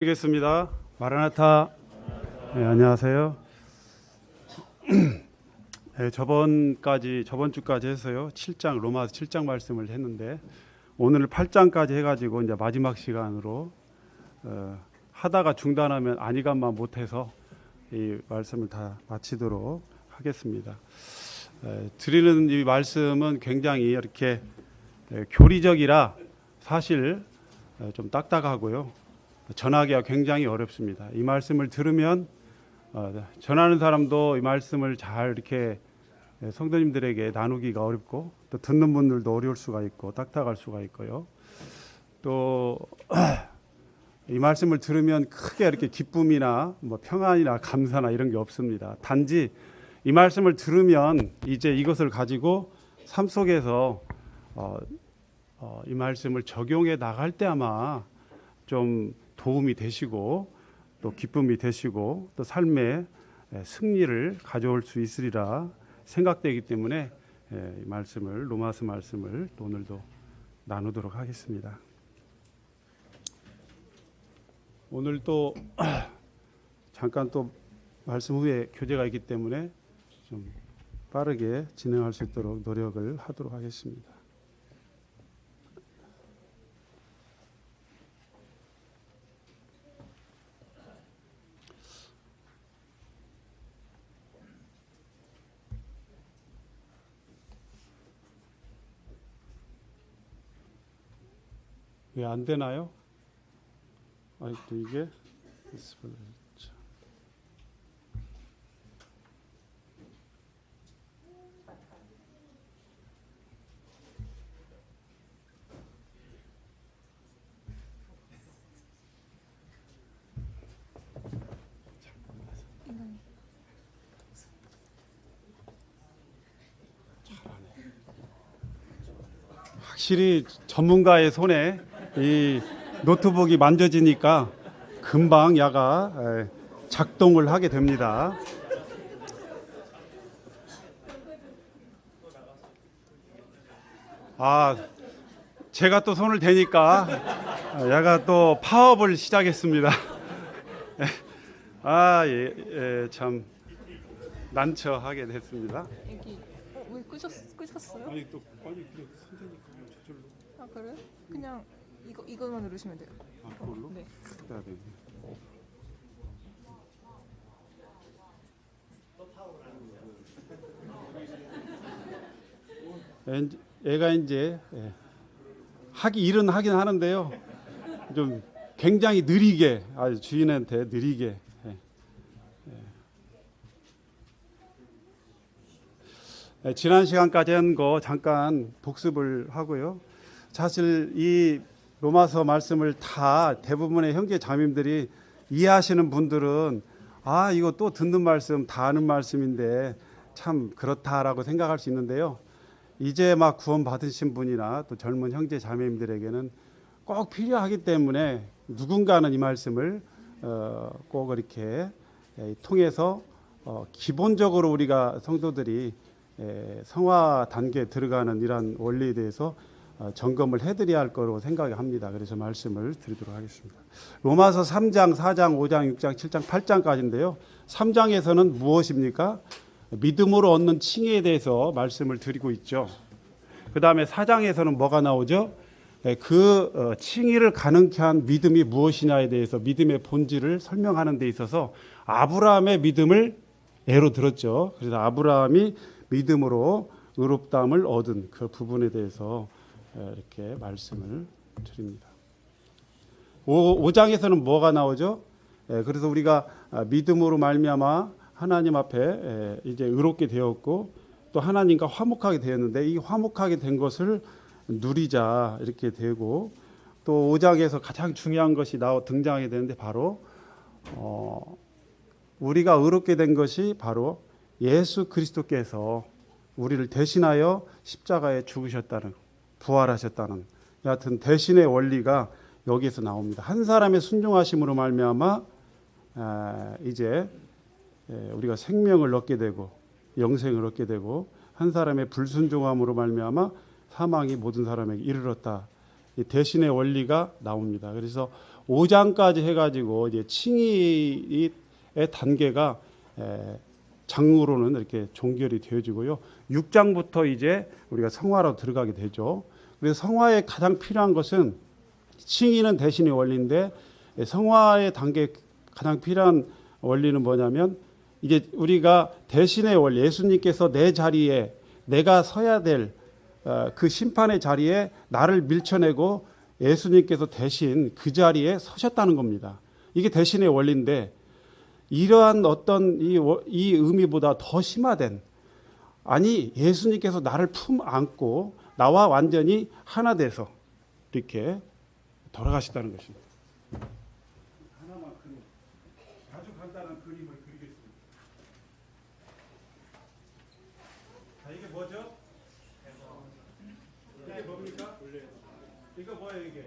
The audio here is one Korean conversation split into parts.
드리겠습니다. 마라나타. 네, 안녕하세요. 네, 저번 주까지 해서요. 7장 로마서 7장 말씀을 했는데 오늘 8장까지 해가지고 이제 마지막 시간으로 하다가 중단하면 안이감만 못해서 이 말씀을 다 마치도록 하겠습니다. 드리는 이 말씀은 굉장히 이렇게 교리적이라 사실 좀 딱딱하고요. 전하기가 굉장히 어렵습니다. 이 말씀을 들으면 전하는 사람도 이 말씀을 잘 이렇게 성도님들에게 나누기가 어렵고 또 듣는 분들도 어려울 수가 있고 딱딱할 수가 있고요. 또 이 말씀을 들으면 크게 이렇게 기쁨이나 뭐 평안이나 감사나 이런 게 없습니다. 단지 이 말씀을 들으면 이제 이것을 가지고 삶 속에서 이 말씀을 적용해 나갈 때 아마 좀 도움이 되시고 또 기쁨이 되시고 또 삶의 승리를 가져올 수 있으리라 생각되기 때문에 이 말씀을 로마서 말씀을 또 오늘도 나누도록 하겠습니다. 오늘 또 잠깐 또 말씀 후에 교제가 있기 때문에 좀 빠르게 진행할 수 있도록 노력을 하도록 하겠습니다. 왜 안 되나요? 아니 또 이게 확실히 전문가의 손에 이 노트북이 만져지니까 금방 야가 작동을 하게 됩니다. 제가 또 손을 대니까 야가 또 파업을 시작했습니다. 참 난처하게 됐습니다. 여기 왜 끄셨어요? 아니 또 빨리 그래 선생님 저절로. 아 그래? 그냥 이거만 누르시면 돼요. 그걸로? 네. 해야 되네. 애가 이제 일은 하긴 하는데요. 좀 굉장히 느리게 아주 주인한테 느리게. 지난 시간까지 한 거 잠깐 복습을 하고요. 사실 이 로마서 말씀을 다 대부분의 형제 자매님들이 이해하시는 분들은 이거 또 듣는 말씀 다 아는 말씀인데 참 그렇다라고 생각할 수 있는데요. 이제 막 구원 받으신 분이나 또 젊은 형제 자매님들에게는 꼭 필요하기 때문에 누군가는 이 말씀을 꼭 이렇게 통해서 기본적으로 우리가 성도들이 성화 단계에 들어가는 이러한 원리에 대해서 점검을 해드려야 할 거로 생각합니다. 그래서 말씀을 드리도록 하겠습니다. 로마서 3장, 4장, 5장, 6장, 7장, 8장까지인데요. 3장에서는 무엇입니까? 믿음으로 얻는 칭의에 대해서 말씀을 드리고 있죠. 그 다음에 4장에서는 뭐가 나오죠? 그 칭의를 가능케 한 믿음이 무엇이냐에 대해서 믿음의 본질을 설명하는 데 있어서 아브라함의 믿음을 예로 들었죠. 그래서 아브라함이 믿음으로 의롭다함을 얻은 그 부분에 대해서 이렇게 말씀을 드립니다. 5장에서는 뭐가 나오죠? 그래서 우리가 믿음으로 말미암아 하나님 앞에 이제 의롭게 되었고 또 하나님과 화목하게 되었는데 이 화목하게 된 것을 누리자 이렇게 되고 또 5장에서 가장 중요한 것이 등장하게 되는데 바로 우리가 의롭게 된 것이 바로 예수 그리스도께서 우리를 대신하여 십자가에 죽으셨다는 부활하셨다는 여하튼 대신의 원리가 여기에서 나옵니다. 한 사람의 순종하심으로 말미암아 이제 우리가 생명을 얻게 되고 영생을 얻게 되고 한 사람의 불순종함으로 말미암아 사망이 모든 사람에게 이르렀다. 이 대신의 원리가 나옵니다. 그래서 5장까지 해가지고 이제 칭의의 단계가 장으로는 이렇게 종결이 되어지고요. 6장부터 이제 우리가 성화로 들어가게 되죠. 그래서 성화에 가장 필요한 것은 칭의는 대신의 원리인데 성화의 단계 가장 필요한 원리는 뭐냐면 이제 우리가 대신의 원리, 예수님께서 내 자리에 내가 서야 될 그 심판의 자리에 나를 밀쳐내고 예수님께서 대신 그 자리에 서셨다는 겁니다. 이게 대신의 원리인데 이러한 어떤 이 의미보다 더 심화된, 아니 예수님께서 나를 품 안고 나와 완전히 하나 돼서 이렇게 돌아가셨다는 것입니다. 하나만 그림, 아주 간단한 그림을 그리겠습니다. 자, 이게 뭐죠? 이게 뭡니까? 이거 뭐예요 이게?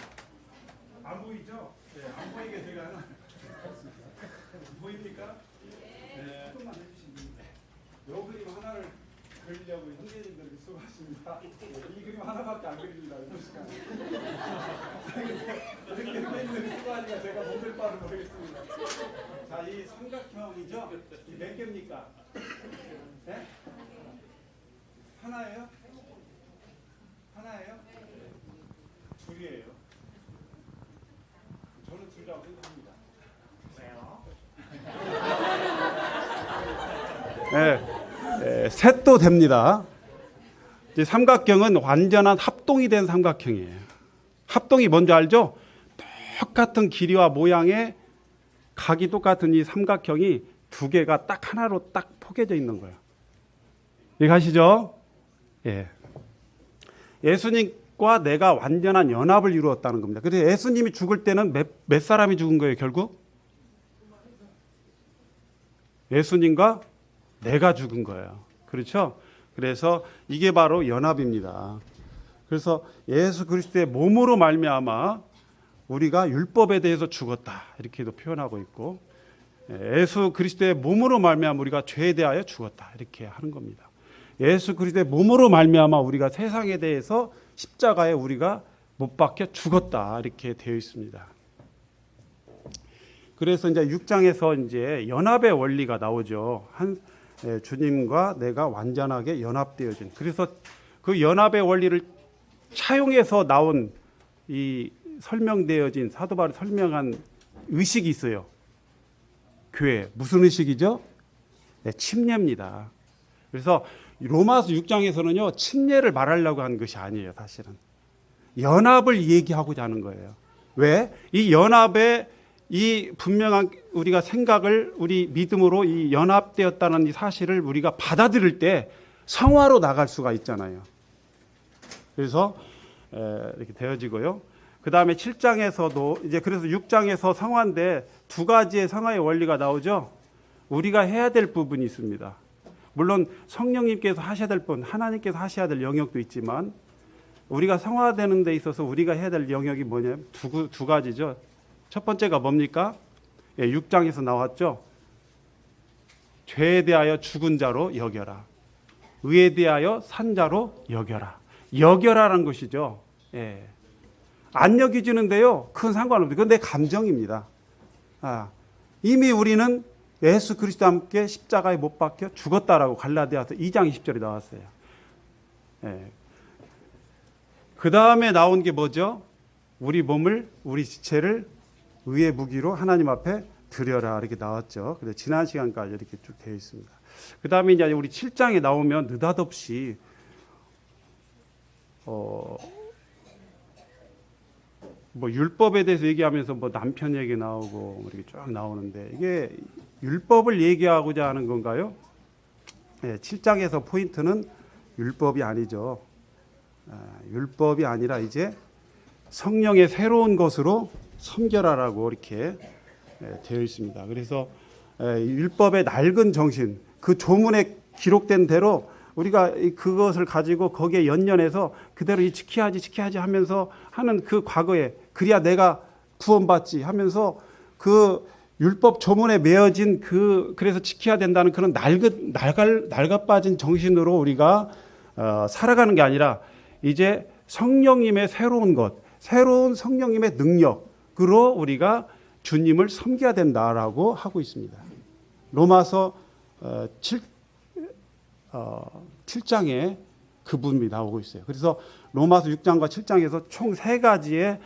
안 보이죠? 네, 안 보이게 제가 하나 보입니까? 네, 조금만 해주시면 됩니다. 요 그림 하나를 그리려고 형제님들 수고하십니다. 이 그림 하나밖에 안 그립니다. 형제님들 수고하니까 제가 못될 바를 모르겠습니다. 자, 이 삼각형이죠? 이 몇 개입니까? 네? 하나예요? 하나예요? 둘이에요. 저는 둘이라고 생각합니다. 네, 셋도 됩니다. 이제 삼각형은 완전한 합동이 된 삼각형이에요. 합동이 뭔지 알죠? 똑같은 길이와 모양의 각이 똑같은 이 삼각형이 두 개가 딱 하나로 딱 포개져 있는 거예요. 이해가시죠? 예. 예수님과 내가 완전한 연합을 이루었다는 겁니다. 그래서 예수님이 죽을 때는 몇 사람이 죽은 거예요, 결국? 예수님과 내가 죽은 거예요. 그렇죠? 그래서 이게 바로 연합입니다. 그래서 예수 그리스도의 몸으로 말미암아 우리가 율법에 대해서 죽었다, 이렇게도 표현하고 있고, 예수 그리스도의 몸으로 말미암아 우리가 죄에 대하여 죽었다, 이렇게 하는 겁니다. 예수 그리스도의 몸으로 말미암아 우리가 세상에 대해서 십자가에 우리가 못 박혀 죽었다, 이렇게 되어 있습니다. 그래서 이제 6장에서 이제 연합의 원리가 나오죠. 주님과 내가 완전하게 연합되어진. 그래서 그 연합의 원리를 차용해서 나온 이 설명되어진 사도 바울이 설명한 의식이 있어요. 교회 무슨 의식이죠? 네, 침례입니다. 그래서 로마서 6장에서는요, 침례를 말하려고 한 것이 아니에요. 사실은 연합을 얘기하고자 하는 거예요. 왜? 이 연합의 이 분명한 우리가 생각을, 우리 믿음으로 이 연합되었다는 이 사실을 우리가 받아들일 때 성화로 나갈 수가 있잖아요. 그래서 이렇게 되어지고요. 그 다음에 7장에서도 이제 그래서 6장에서 성화인데 두 가지의 성화의 원리가 나오죠. 우리가 해야 될 부분이 있습니다. 물론 성령님께서 하셔야 될 분, 하나님께서 하셔야 될 영역도 있지만 우리가 성화되는 데 있어서 우리가 해야 될 영역이 뭐냐면 두 가지죠. 첫 번째가 뭡니까? 6장에서 나왔죠. 죄에 대하여 죽은 자로 여겨라. 의에 대하여 산 자로 여겨라. 여겨라라는 것이죠. 예. 안 여기지는데요, 큰 상관없어요. 그건 내 감정입니다. 이미 우리는 예수 그리스도와 함께 십자가에 못 박혀 죽었다라고 갈라디아서 2장 20절에 나왔어요. 예. 그 다음에 나온 게 뭐죠? 우리 몸을, 우리 지체를 의의 무기로 하나님 앞에 드려라, 이렇게 나왔죠. 그래서 지난 시간까지 이렇게 쭉 되어 있습니다. 그 다음에 이제 우리 7장에 나오면 느닷없이 뭐 율법에 대해서 얘기하면서 뭐 남편 얘기 나오고 이렇게 쭉 나오는데 이게 율법을 얘기하고자 하는 건가요? 네, 7장에서 포인트는 율법이 아니죠. 율법이 아니라 이제 성령의 새로운 것으로 섬겨라라고 이렇게 되어 있습니다. 그래서 율법의 낡은 정신, 그 조문에 기록된 대로 우리가 그것을 가지고 거기에 연연해서 그대로 이 지켜야지 하면서 하는 그 과거에, 그래야 내가 구원받지 하면서 그 율법 조문에 매어진 그래서 지켜야 된다는 그런 낡아 빠진 정신으로 우리가 살아가는 게 아니라 이제 성령님의 새로운 것, 새로운 성령님의 능력, 우리가 주님을 섬겨야 된다라고 하고 있습니다. 로마서 7장에 그 부분이 나오고 있어요. 그래서 로마서 6장과 7장에서 총 3가지의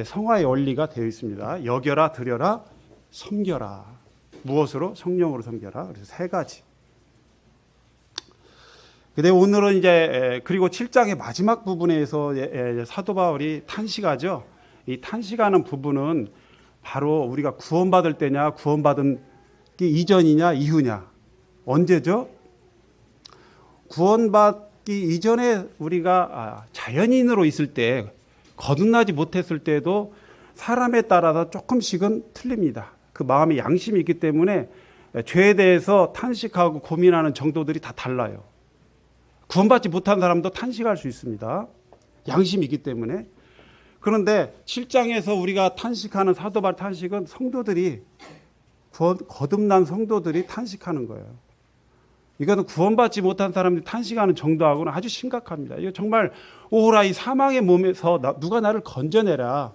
성화의 원리가 되어 있습니다. 여겨라, 드려라, 섬겨라. 무엇으로? 성령으로 섬겨라. 그래서 3가지. 근데 오늘은 이제 그리고 7장의 마지막 부분에서 사도 바울이 탄식하죠. 이 탄식하는 부분은 바로 우리가 구원받을 때냐, 구원받은 게 이전이냐, 이후냐. 언제죠? 구원받기 이전에 우리가 자연인으로 있을 때, 거듭나지 못했을 때도 사람에 따라서 조금씩은 틀립니다. 그 마음의 양심이 있기 때문에 죄에 대해서 탄식하고 고민하는 정도들이 다 달라요. 구원받지 못한 사람도 탄식할 수 있습니다. 양심이 있기 때문에. 그런데 7장에서 우리가 탄식하는 사도 바울 탄식은 성도들이 거듭난 성도들이 탄식하는 거예요. 이거는 구원받지 못한 사람들이 탄식하는 정도하고는 아주 심각합니다. 이거 정말 오호라 이 사망의 몸에서 누가 나를 건져내라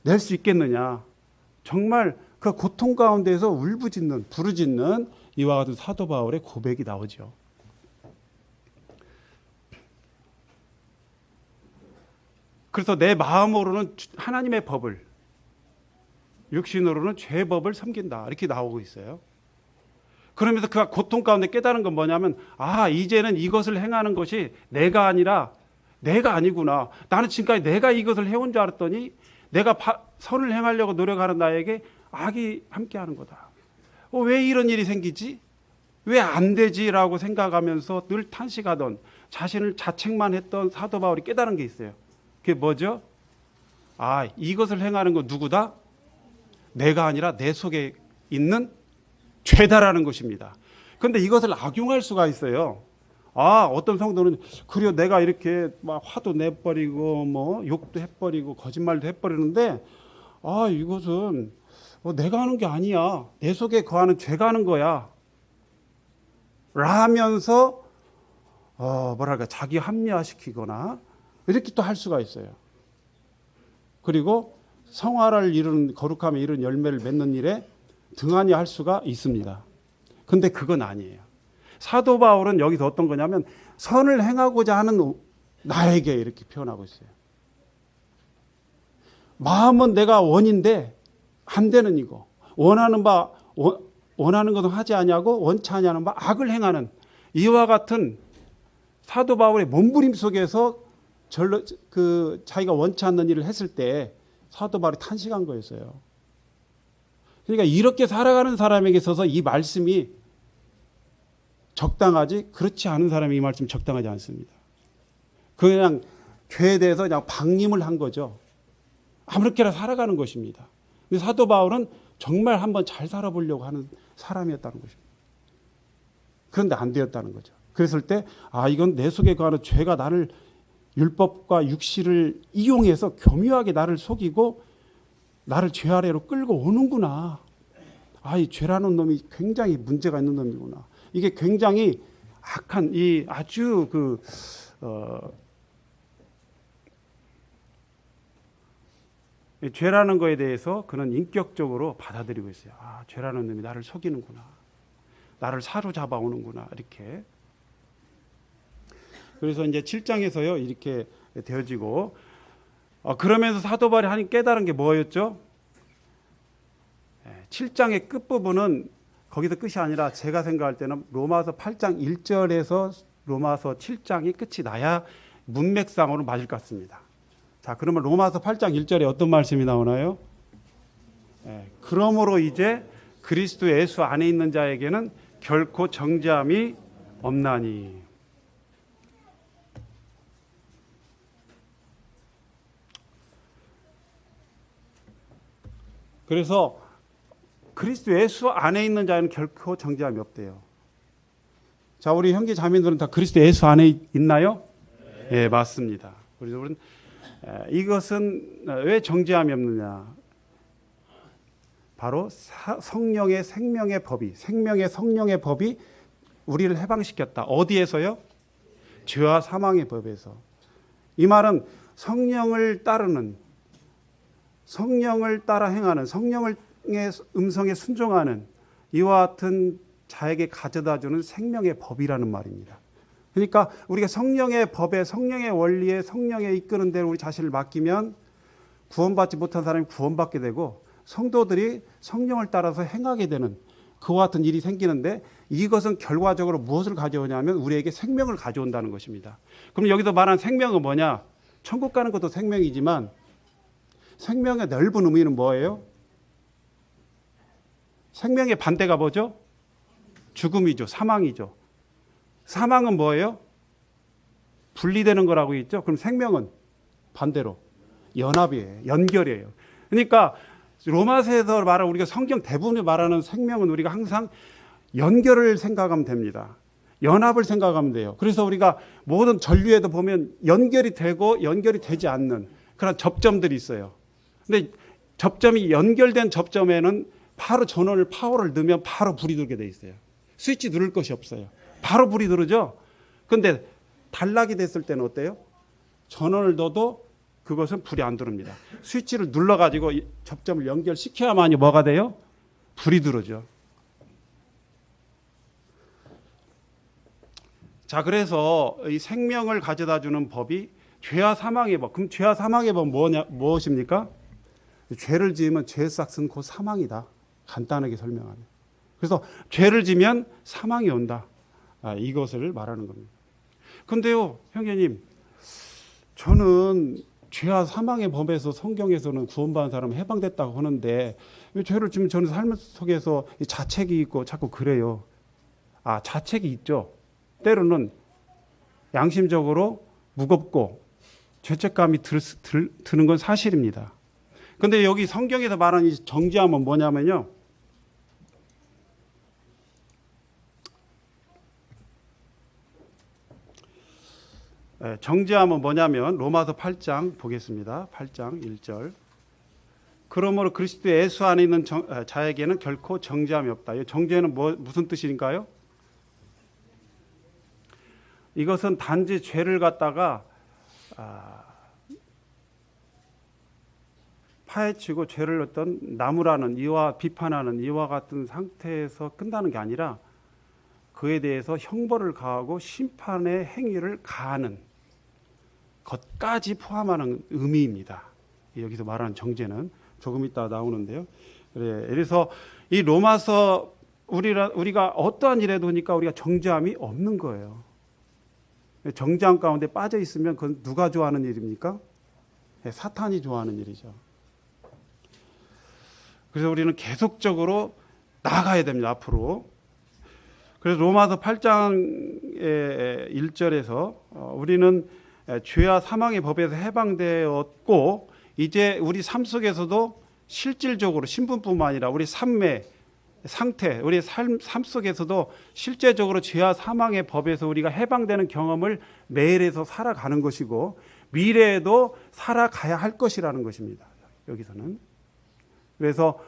낼 수 있겠느냐. 정말 그 고통 가운데에서 울부짖는 부르짖는 이와 같은 사도 바울의 고백이 나오죠. 그래서 내 마음으로는 하나님의 법을, 육신으로는 죄의 법을 섬긴다. 이렇게 나오고 있어요. 그러면서 그 고통 가운데 깨달은 건 뭐냐면, 이제는 이것을 행하는 것이 내가 아니구나. 나는 지금까지 내가 이것을 해온 줄 알았더니 내가 선을 행하려고 노력하는 나에게 악이 함께하는 거다. 왜 이런 일이 생기지? 왜 안 되지라고 생각하면서 늘 탄식하던, 자신을 자책만 했던 사도 바울이 깨달은 게 있어요. 그게 뭐죠? 이것을 행하는 건 누구다? 내가 아니라 내 속에 있는 죄다라는 것입니다. 그런데 이것을 악용할 수가 있어요. 어떤 성도는 그래요, 내가 이렇게 막 화도 내버리고 욕도 해버리고 거짓말도 해버리는데 이것은 내가 하는 게 아니야. 내 속에 거하는 죄가 하는 거야. 라면서 자기 합리화시키거나 이렇게 또 할 수가 있어요. 그리고 성화를 이루는, 거룩함에 이르는 열매를 맺는 일에 등한히 할 수가 있습니다. 근데 그건 아니에요. 사도 바울은 여기서 어떤 거냐면 선을 행하고자 하는 나에게 이렇게 표현하고 있어요. 마음은 내가 원인데 안 되는 이거. 원하는 것은 하지 아니하고 원치 아니하는 바 악을 행하는 이와 같은 사도 바울의 몸부림 속에서 자기가 원치 않는 일을 했을 때 사도 바울이 탄식한 거였어요. 그러니까 이렇게 살아가는 사람에게 있어서 이 말씀이 적당하지, 그렇지 않은 사람이 이 말씀이 적당하지 않습니다. 그냥 죄에 대해서 그냥 방임을 한 거죠. 아무렇게나 살아가는 것입니다. 근데 사도 바울은 정말 한번 잘 살아보려고 하는 사람이었다는 것입니다. 그런데 안 되었다는 거죠. 그랬을 때 이건 내 속에 거하는 죄가 나를, 율법과 육시를 이용해서 교묘하게 나를 속이고 나를 죄 아래로 끌고 오는구나. 이 죄라는 놈이 굉장히 문제가 있는 놈이구나. 이게 굉장히 악한, 이 아주 죄라는 거에 대해서 그는 인격적으로 받아들이고 있어요. 죄라는 놈이 나를 속이는구나. 나를 사로잡아 오는구나. 이렇게. 그래서 이제 7장에서요, 이렇게 되어지고, 그러면서 사도 바울이 하나님 깨달은 게 뭐였죠? 7장의 끝부분은 거기서 끝이 아니라 제가 생각할 때는 로마서 8장 1절에서 로마서 7장이 끝이 나야 문맥상으로 맞을 것 같습니다. 자, 그러면 로마서 8장 1절에 어떤 말씀이 나오나요? 그러므로 이제 그리스도 예수 안에 있는 자에게는 결코 정죄함이 없나니. 그래서 그리스도 예수 안에 있는 자에는 결코 정죄함이 없대요. 자, 우리 형제 자매들은 다 그리스도 예수 안에 있나요? 네, 맞습니다. 그래서 우리는 이것은 왜 정죄함이 없느냐? 바로 성령의 생명의 법이, 생명의 성령의 법이 우리를 해방시켰다. 어디에서요? 죄와 사망의 법에서. 이 말은 성령을 따르는, 성령을 따라 행하는, 성령의 음성에 순종하는 이와 같은 자에게 가져다주는 생명의 법이라는 말입니다. 그러니까 우리가 성령의 법에, 성령의 원리에, 성령에 이끄는 대로 우리 자신을 맡기면 구원받지 못한 사람이 구원받게 되고 성도들이 성령을 따라서 행하게 되는 그와 같은 일이 생기는데, 이것은 결과적으로 무엇을 가져오냐면 우리에게 생명을 가져온다는 것입니다. 그럼 여기서 말하는 생명은 뭐냐? 천국 가는 것도 생명이지만 생명의 넓은 의미는 뭐예요? 생명의 반대가 뭐죠? 죽음이죠. 사망이죠. 사망은 뭐예요? 분리되는 거라고 있죠. 그럼 생명은 반대로 연합이에요. 연결이에요. 그러니까 로마서에서 말하는, 우리가 성경 대부분이 말하는 생명은 우리가 항상 연결을 생각하면 됩니다. 연합을 생각하면 돼요. 그래서 우리가 모든 전류에도 보면 연결이 되고 연결이 되지 않는 그런 접점들이 있어요. 근데 접점이 연결된 접점에는 바로 전원을, 파워를 넣으면 바로 불이 들게 돼 있어요. 스위치 누를 것이 없어요. 바로 불이 들어오죠. 근데 단락이 됐을 때는 어때요? 전원을 넣어도 그것은 불이 안 들어옵니다. 스위치를 눌러가지고 접점을 연결시켜야만이 뭐가 돼요? 불이 들어오죠. 자, 그래서 이 생명을 가져다주는 법이 죄와 사망의 법. 그럼 죄와 사망의 법 무엇입니까? 죄를 지으면 죄의 싹은 곧 사망이다. 간단하게 설명하면. 그래서 죄를 지면 사망이 온다. 이것을 말하는 겁니다. 근데요, 형제님, 저는 죄와 사망의 법에서 성경에서는 구원받은 사람은 해방됐다고 하는데 왜 죄를 지면 저는 삶 속에서 자책이 있고 자꾸 그래요. 자책이 있죠. 때로는 양심적으로 무겁고 죄책감이 드는 건 사실입니다. 근데 여기 성경에서 말하는 이 정죄함은 뭐냐면요, 정죄함은 뭐냐면 로마서 8장 보겠습니다. 8장 1절. 그러므로 그리스도 예수 안에 있는 자에게는 결코 정죄함이 없다. 이 정죄는 무슨 뜻인가요? 이것은 단지 죄를 갖다가 파헤치고 죄를 어떤 나무라는 이와 비판하는 이와 같은 상태에서 끝나는 게 아니라 그에 대해서 형벌을 가하고 심판의 행위를 가하는 것까지 포함하는 의미입니다. 여기서 말하는 정죄는 조금 이따 나오는데요. 그래서 이 로마서 우리가 어떠한 일에도 하니까 우리가 정죄함이 없는 거예요. 정죄함 가운데 빠져 있으면 그건 누가 좋아하는 일입니까? 사탄이 좋아하는 일이죠. 그래서 우리는 계속적으로 나아가야 됩니다. 앞으로. 그래서 로마서 8장의 1절에서 우리는 죄와 사망의 법에서 해방되었고 이제 우리 삶 속에서도 실질적으로 신분뿐만 아니라 우리 삶의 상태, 우리 삶 속에서도 실제적으로 죄와 사망의 법에서 우리가 해방되는 경험을 매일에서 살아가는 것이고 미래에도 살아가야 할 것이라는 것입니다. 여기서는. 그래서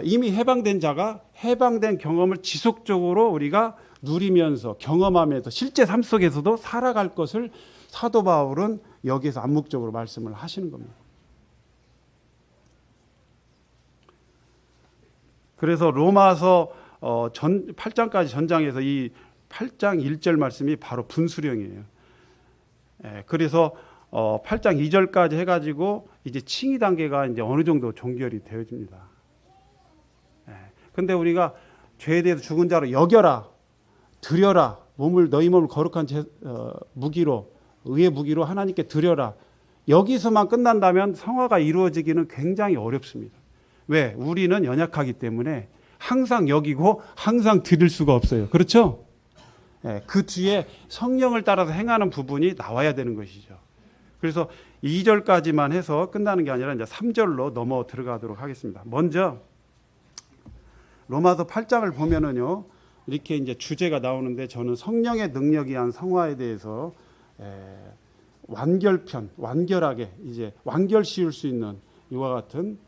이미 해방된 자가 해방된 경험을 지속적으로 우리가 누리면서 경험하면서 실제 삶 속에서도 살아갈 것을 사도 바울은 여기에서 암묵적으로 말씀을 하시는 겁니다. 그래서 로마서 8장까지 전장에서 이 8장 1절 말씀이 바로 분수령이에요. 그래서 8장 2절까지 해가지고 이제 칭의 단계가 이제 어느 정도 종결이 되어집니다. 근데 우리가 죄에 대해서 죽은 자로 여겨라, 드려라, 너희 몸을 거룩한 무기로, 의의 무기로 하나님께 드려라. 여기서만 끝난다면 성화가 이루어지기는 굉장히 어렵습니다. 왜? 우리는 연약하기 때문에 항상 여기고 항상 드릴 수가 없어요. 그렇죠? 그 뒤에 성령을 따라서 행하는 부분이 나와야 되는 것이죠. 그래서 2절까지만 해서 끝나는 게 아니라 이제 3절로 넘어 들어가도록 하겠습니다. 먼저 로마서 8장을 보면은요, 이렇게 이제 주제가 나오는데 저는 성령의 능력이 한 성화에 대해서 완결하게 이제 완결 씌울 수 있는 이와 같은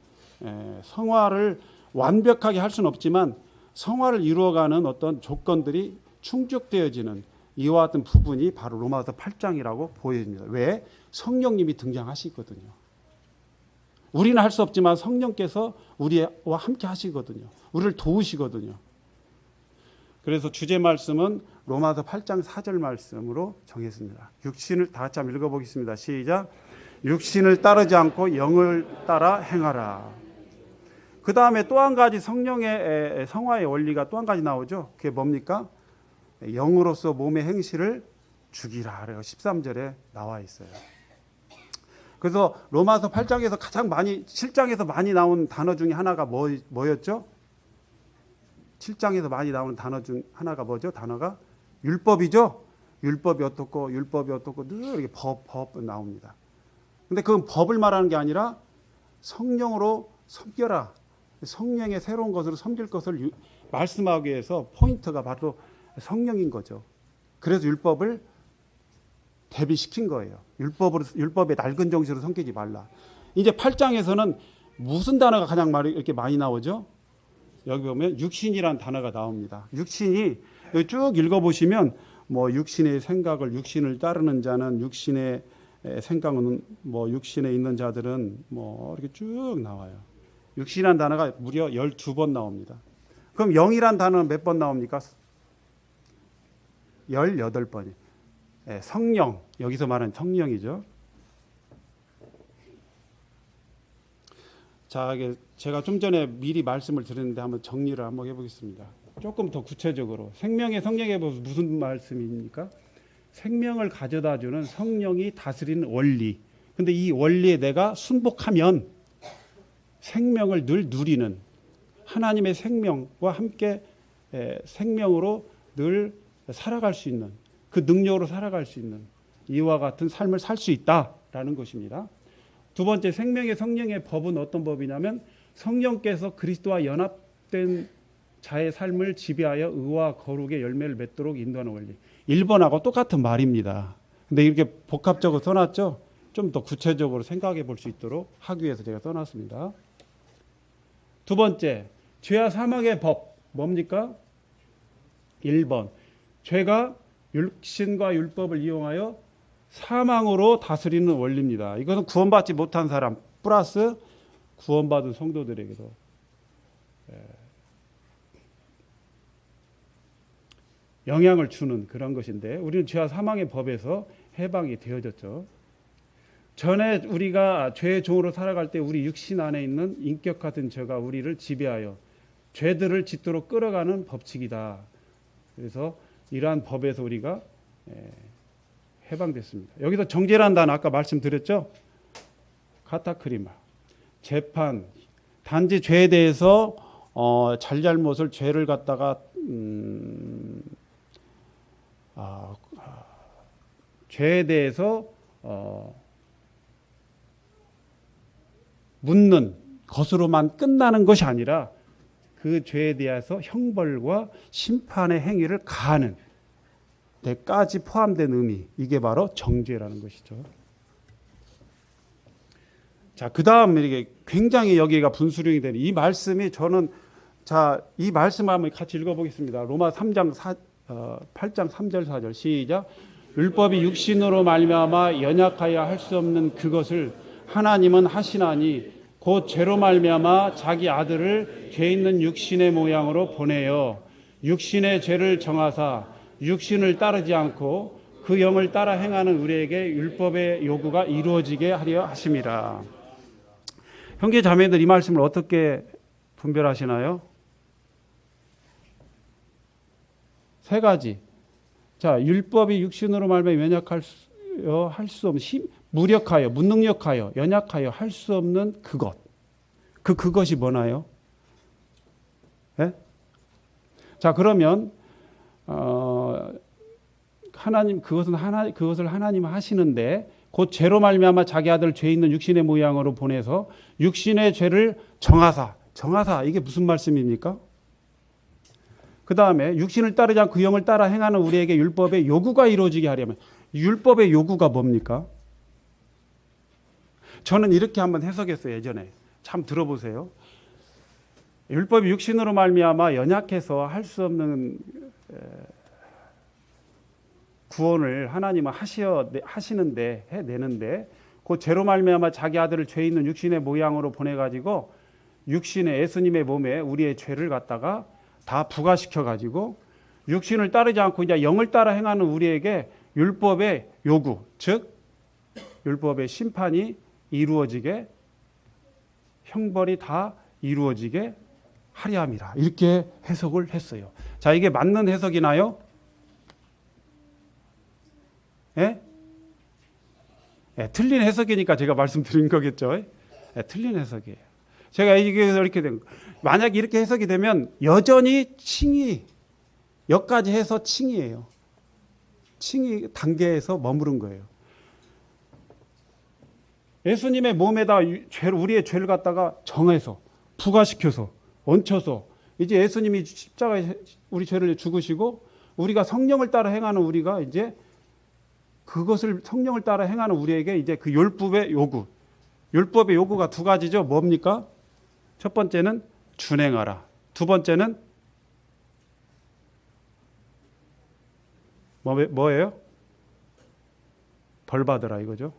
성화를 완벽하게 할 수는 없지만 성화를 이루어가는 어떤 조건들이 충족되어지는 이와 같은 부분이 바로 로마서 8장이라고 보여집니다. 왜? 성령님이 등장하시거든요. 우리는 할 수 없지만 성령께서 우리와 함께 하시거든요. 우리를 도우시거든요. 그래서 주제 말씀은 로마서 8장 4절 말씀으로 정했습니다. 육신을 다 같이 한번 읽어보겠습니다. 시작. 육신을 따르지 않고 영을 따라 행하라. 그 다음에 또 한 가지 성령의 성화의 원리가 또 한 가지 나오죠. 그게 뭡니까? 영으로서 몸의 행실을 죽이라. 13절에 나와 있어요. 그래서 로마서 8장에서 가장 많이 7장에서 많이 나온 단어 중에 하나가 뭐였죠? 7장에서 많이 나오는 단어 중 하나가 뭐죠? 단어가 율법이죠. 율법이 어떻고 늘 이렇게 법 나옵니다. 근데 그건 법을 말하는 게 아니라 성령으로 섬겨라. 성령의 새로운 것으로 섬길 것을 말씀하기 위해서 포인트가 바로 성령인 거죠. 그래서 율법을 대비시킨 거예요. 율법의 낡은 정신으로 섬기지 말라. 이제 8장에서는 무슨 단어가 가장 이렇게 많이 나오죠? 여기 보면 육신이란 단어가 나옵니다. 육신이 여기 쭉 읽어보시면 뭐 육신의 생각을 육신을 따르는 자는 육신의 생각은 뭐 육신에 있는 자들은 뭐 이렇게 쭉 나와요. 육신이란 단어가 무려 12번 나옵니다. 그럼 영이란 단어는 몇 번 나옵니까? 18번이. 성령, 여기서 말하는 성령이죠. 자, 제가 좀 전에 미리 말씀을 드렸는데 한번 정리를 한번 해보겠습니다. 조금 더 구체적으로 생명의 성령에 무슨 말씀입니까? 생명을 가져다주는 성령이 다스리는 원리. 근데 이 원리에 내가 순복하면 생명을 늘 누리는 하나님의 생명과 함께 생명으로 늘 살아갈 수 있는 그 능력으로 살아갈 수 있는 이와 같은 삶을 살 수 있다라는 것입니다. 두 번째, 생명의 성령의 법은 어떤 법이냐면 성령께서 그리스도와 연합된 자의 삶을 지배하여 의와 거룩의 열매를 맺도록 인도하는 원리. 1번하고 똑같은 말입니다. 근데 이렇게 복합적으로 써놨죠? 좀 더 구체적으로 생각해 볼 수 있도록 하기 위해서 제가 써놨습니다. 두 번째, 죄와 사망의 법 뭡니까? 1번, 죄가 육신과 율법을 이용하여 사망으로 다스리는 원리입니다. 이것은 구원받지 못한 사람 플러스 구원받은 성도들에게도 영향을 주는 그런 것인데 우리는 죄와 사망의 법에서 해방이 되어졌죠. 전에 우리가 죄의 종으로 살아갈 때 우리 육신 안에 있는 인격 같은 죄가 우리를 지배하여 죄들을 짓도록 끌어가는 법칙이다. 그래서 이러한 법에서 우리가 해방됐습니다. 여기서 정죄란 단어 아까 말씀드렸죠? 카타크리마, 재판, 단지 죄에 대해서 잘잘못을 죄를 갖다가 죄에 대해서 묻는 것으로만 끝나는 것이 아니라 그 죄에 대해서 형벌과 심판의 행위를 가하는 데까지 포함된 의미, 이게 바로 정죄라는 것이죠. 자, 그 다음 이게 굉장히 여기가 분수령이 되는 이 말씀이 저는 이 말씀 한번 같이 읽어보겠습니다. 로마 8장 3절 4절 시작. 율법이 육신으로 말미암아 연약하여 할 수 없는 그것을 하나님은 하시나니 곧 죄로 말미암아 자기 아들을 죄 있는 육신의 모양으로 보내어 육신의 죄를 정하사 육신을 따르지 않고 그 영을 따라 행하는 우리에게 율법의 요구가 이루어지게 하려 하심이라. 형제 자매들, 이 말씀을 어떻게 분별하시나요? 세 가지. 자, 율법이 육신으로 말미암아 연약하여 할 수 없는 무력하여, 무능력하여, 연약하여 할 수 없는 그것. 그것이 뭐나요? 네? 자, 그러면 그것을 하나님 하시는데 곧 죄로 말미암아 자기 아들 죄 있는 육신의 모양으로 보내서 육신의 죄를 정하사 이게 무슨 말씀입니까? 그 다음에 육신을 따르지 않고 그 영을 따라 행하는 우리에게 율법의 요구가 이루어지게 하려면 율법의 요구가 뭡니까? 저는 이렇게 한번 해석했어요. 예전에 참 들어보세요. 율법이 육신으로 말미암아 연약해서 할 수 없는 구원을 하나님은 하시는데 해내는데 그 죄로 말미암아 자기 아들을 죄 있는 육신의 모양으로 보내가지고 육신의 예수님의 몸에 우리의 죄를 갖다가 다 부과시켜 가지고 육신을 따르지 않고 이제 영을 따라 행하는 우리에게 율법의 요구, 즉 율법의 심판이 이루어지게, 형벌이 다 이루어지게 하려 함이라, 이렇게 해석을 했어요. 자, 이게 맞는 해석이나요? 예? 예, 틀린 해석이니까 제가 말씀드린 거겠죠. 예, 틀린 해석이에요. 제가 이게 이렇게 된 거. 만약 이렇게 해석이 되면 여전히 칭의, 여기까지 해서 칭의예요. 칭의 단계에서 머무른 거예요. 예수님의 몸에다 우리의 죄를 갖다가 정해서, 부과시켜서, 얹혀서, 이제 예수님이 십자가에 우리 죄를 죽으시고 우리가 성령을 따라 행하는 우리가 이제 그것을 성령을 따라 행하는 우리에게 이제 그 율법의 요구, 율법의 요구가 두 가지죠. 뭡니까? 첫 번째는 준행하라. 두 번째는 뭐예요? 벌 받으라 이거죠.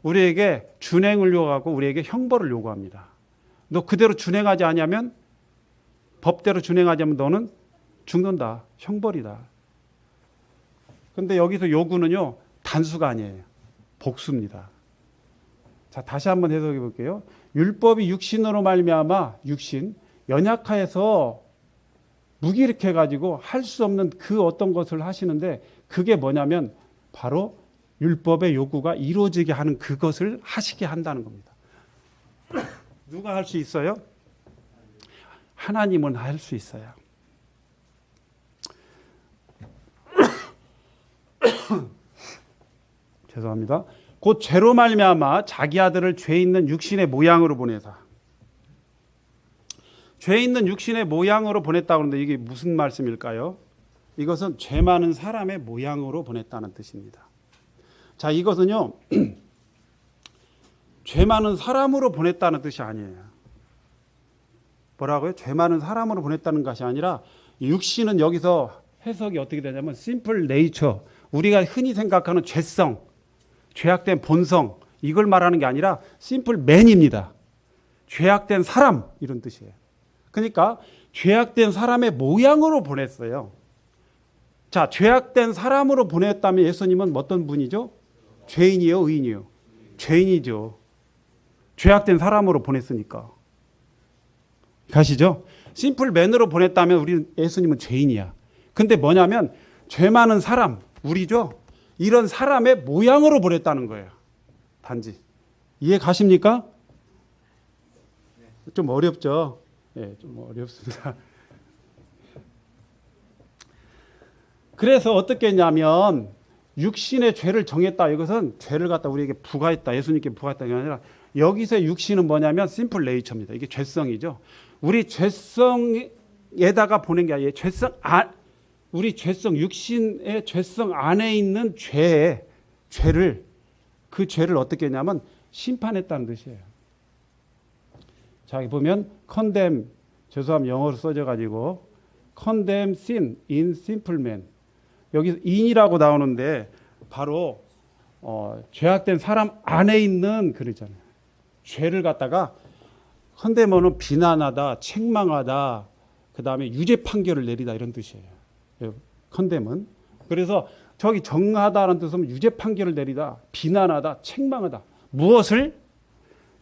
우리에게 준행을 요구하고 우리에게 형벌을 요구합니다. 너 그대로 준행하지 않으면, 법대로 준행하지 않으면 너는 죽는다. 형벌이다. 근데 여기서 요구는요, 단수가 아니에요. 복수입니다. 자, 다시 한번 해석해 볼게요. 율법이 육신으로 말미암아, 육신, 연약해서 무기력해 가지고 할 수 없는 그 어떤 것을 하시는데, 그게 뭐냐면 바로 율법의 요구가 이루어지게 하는 그것을 하시게 한다는 겁니다. 누가 할 수 있어요? 하나님은 할 수 있어요. 죄송합니다. 곧 죄로 말미암아 자기 아들을 죄 있는 육신의 모양으로 보내사. 죄 있는 육신의 모양으로 보냈다고 하는데 이게 무슨 말씀일까요? 이것은 죄 많은 사람의 모양으로 보냈다는 뜻입니다. 자, 이것은요, 죄 많은 사람으로 보냈다는 뜻이 아니에요. 뭐라고요? 죄 많은 사람으로 보냈다는 것이 아니라, 육신은 여기서 해석이 어떻게 되냐면 심플 네이처, 우리가 흔히 생각하는 죄성, 죄악된 본성, 이걸 말하는 게 아니라 심플 맨입니다. 죄악된 사람, 이런 뜻이에요. 그러니까 죄악된 사람의 모양으로 보냈어요. 자, 죄악된 사람으로 보냈다면 예수님은 어떤 분이죠? 죄인이에요, 의인이에요? 죄인이죠. 죄악된 사람으로 보냈으니까. 가시죠? 심플 맨으로 보냈다면 우리 예수님은 죄인이야. 근데 뭐냐면 죄 많은 사람, 우리죠? 이런 사람의 모양으로 보냈다는 거예요. 단지. 이해 가십니까? 좀 어렵죠? 예, 좀 어렵습니다. 그래서 어떻게 했냐면 육신의 죄를 정했다. 이것은 죄를 갖다 우리에게 부과했다. 예수님께 부과했다가 아니라 여기서 육신은 뭐냐면 심플 네이처입니다. 이게 죄성이죠. 우리 죄성에다가 보낸 게 아니에요. 우리 죄성, 육신의 죄성 안에 있는 죄를 어떻게 했냐면 심판했다는 뜻이에요. 자, 보면 condemn, 죄송하면 영어로 써져 가지고 condemn sin in simple man. 여기서 in이라고 나오는데 바로 죄악된 사람 안에 있는 그러잖아요. 죄를 갖다가 condemn은 비난하다, 책망하다, 그 다음에 유죄 판결을 내리다 이런 뜻이에요. condemn은. 그래서 저기 정하다라는 뜻은 유죄 판결을 내리다, 비난하다, 책망하다. 무엇을?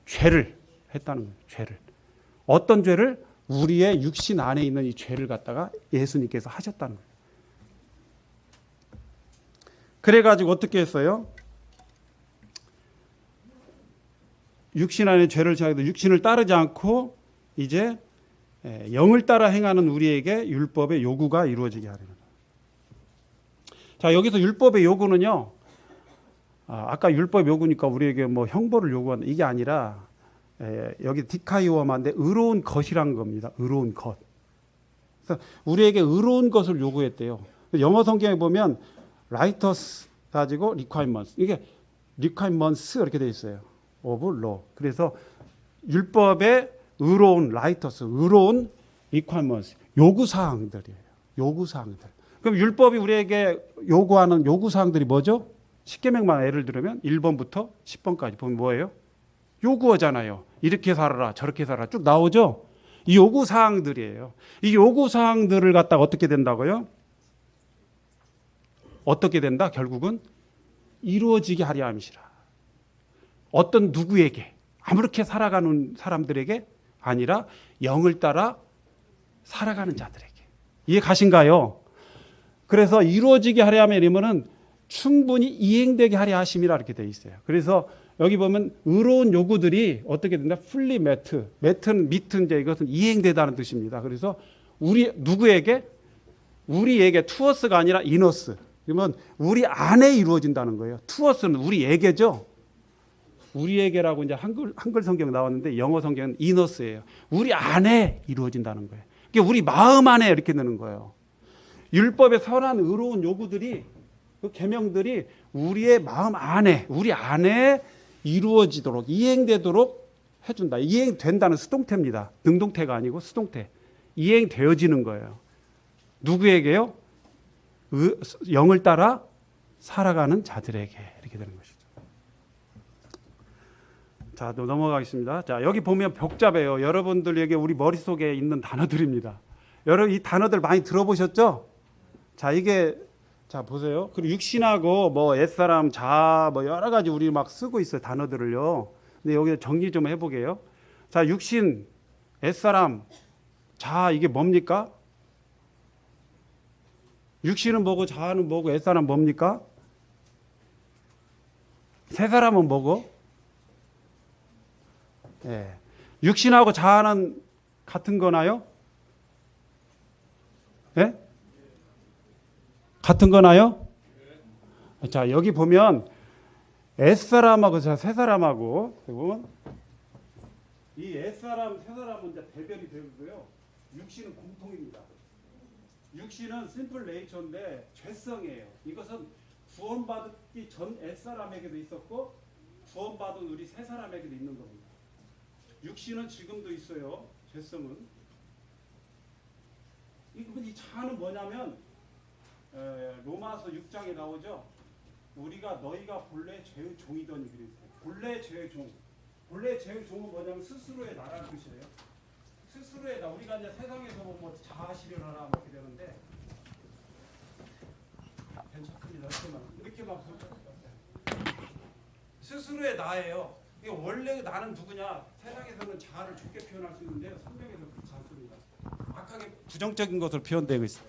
죄를 했다는 거예요. 죄를. 어떤 죄를? 우리의 육신 안에 있는 이 죄를 갖다가 예수님께서 하셨다는 거예요. 그래가지고 어떻게 했어요? 육신 안에 죄를 지하고 육신을 따르지 않고 이제 영을 따라 행하는 우리에게 율법의 요구가 이루어지게 하려는 거예요. 자, 여기서 율법의 요구는요, 아까 율법 요구니까 우리에게 뭐 형벌을 요구한다 이게 아니라 여기 디카이오마인데 의로운 것이란 겁니다. 의로운 것. 그래서 우리에게 의로운 것을 요구했대요. 영어 성경에 보면 righteous 가지고 requirements, 이게 requirements 이렇게 돼 있어요. of law. 그래서 율법의 의로운 righteous, 의로운 requirements, 요구사항들이에요. 요구사항들. 그럼 율법이 우리에게 요구하는 요구사항들이 뭐죠? 십계명만 예를 들면 1번부터 10번까지 보면 뭐예요? 요구어잖아요. 이렇게 살아라, 저렇게 살아라 쭉 나오죠. 이 요구 사항들이에요. 이 요구 사항들을 갖다가 어떻게 된다고요? 어떻게 된다? 결국은 이루어지게 하려 함이시라. 어떤 누구에게, 아무렇게 살아가는 사람들에게 아니라 영을 따라 살아가는 자들에게. 이해 가신가요? 그래서 이루어지게 하려 하면은 충분히 이행되게 하려 하심이라 이렇게 되어 있어요. 그래서 여기 보면 의로운 요구들이 어떻게 된다? 풀리 매트. 매트는 미트 이제 이것은 이행되다는 뜻입니다. 그래서 우리 누구에게? 우리에게 투어스가 아니라 이너스. 그러면 우리 안에 이루어진다는 거예요. 투어스는 우리에게죠. 우리에게라고 이제 한글 성경 나왔는데 영어 성경은 이너스예요. 우리 안에 이루어진다는 거예요. 이게 우리 마음 안에 이렇게 되는 거예요. 율법의 선한 의로운 요구들이 그 계명들이 우리의 마음 안에 우리 안에 이루어지도록 이행되도록 해준다. 이행된다는 수동태입니다. 능동태가 아니고 수동태. 이행되어지는 거예요. 누구에게요? 영을 따라 살아가는 자들에게 이렇게 되는 것이죠. 자, 또 넘어가겠습니다. 자, 여기 보면 복잡해요. 여러분들에게 우리 머릿속에 있는 단어들입니다. 여러분 이 단어들 많이 들어보셨죠? 자, 이게 자 보세요. 그리고 육신하고 뭐 옛사람, 자아 뭐 여러 가지 우리 막 쓰고 있어요. 단어들을요. 근데 여기 정리 좀 해보게요. 자, 육신, 옛사람, 자아 이게 뭡니까? 육신은 뭐고 자아는 뭐고 옛사람 뭡니까? 새 사람은 뭐고? 예. 육신하고 자아는 같은 거나요? 예? 같은 거나요? 자, 여기 보면 옛사람하고 새 사람하고 보면 이 옛사람, 새 사람은 이제 대별이 되고요. 육신은 공통입니다. 육신은 심플 네이처인데 죄성이에요. 이것은 구원받기 전 옛사람에게도 있었고 구원받은 우리 새 사람에게도 있는 겁니다. 육신은 지금도 있어요. 죄성은. 이 자아는 뭐냐면 로마서 6장에 나오죠. 우리가 너희가 본래 죄의 종이더니 그랬어요. 본래 죄의 종. 본래 죄의 종은 뭐냐면 스스로의 나라는 뜻이에요. 스스로의 나. 우리가 이제 세상에서 뭐 자아 실현하라 이렇게 되는데 괜찮습니다. 이렇게만 스스로의 나예요. 이게 원래 나는 누구냐? 세상에서는 자아를 좋게 표현할 수 있는데 성경에서 그렇지 않습니다. 악하게 부정적인 것으로 표현되고 있어요.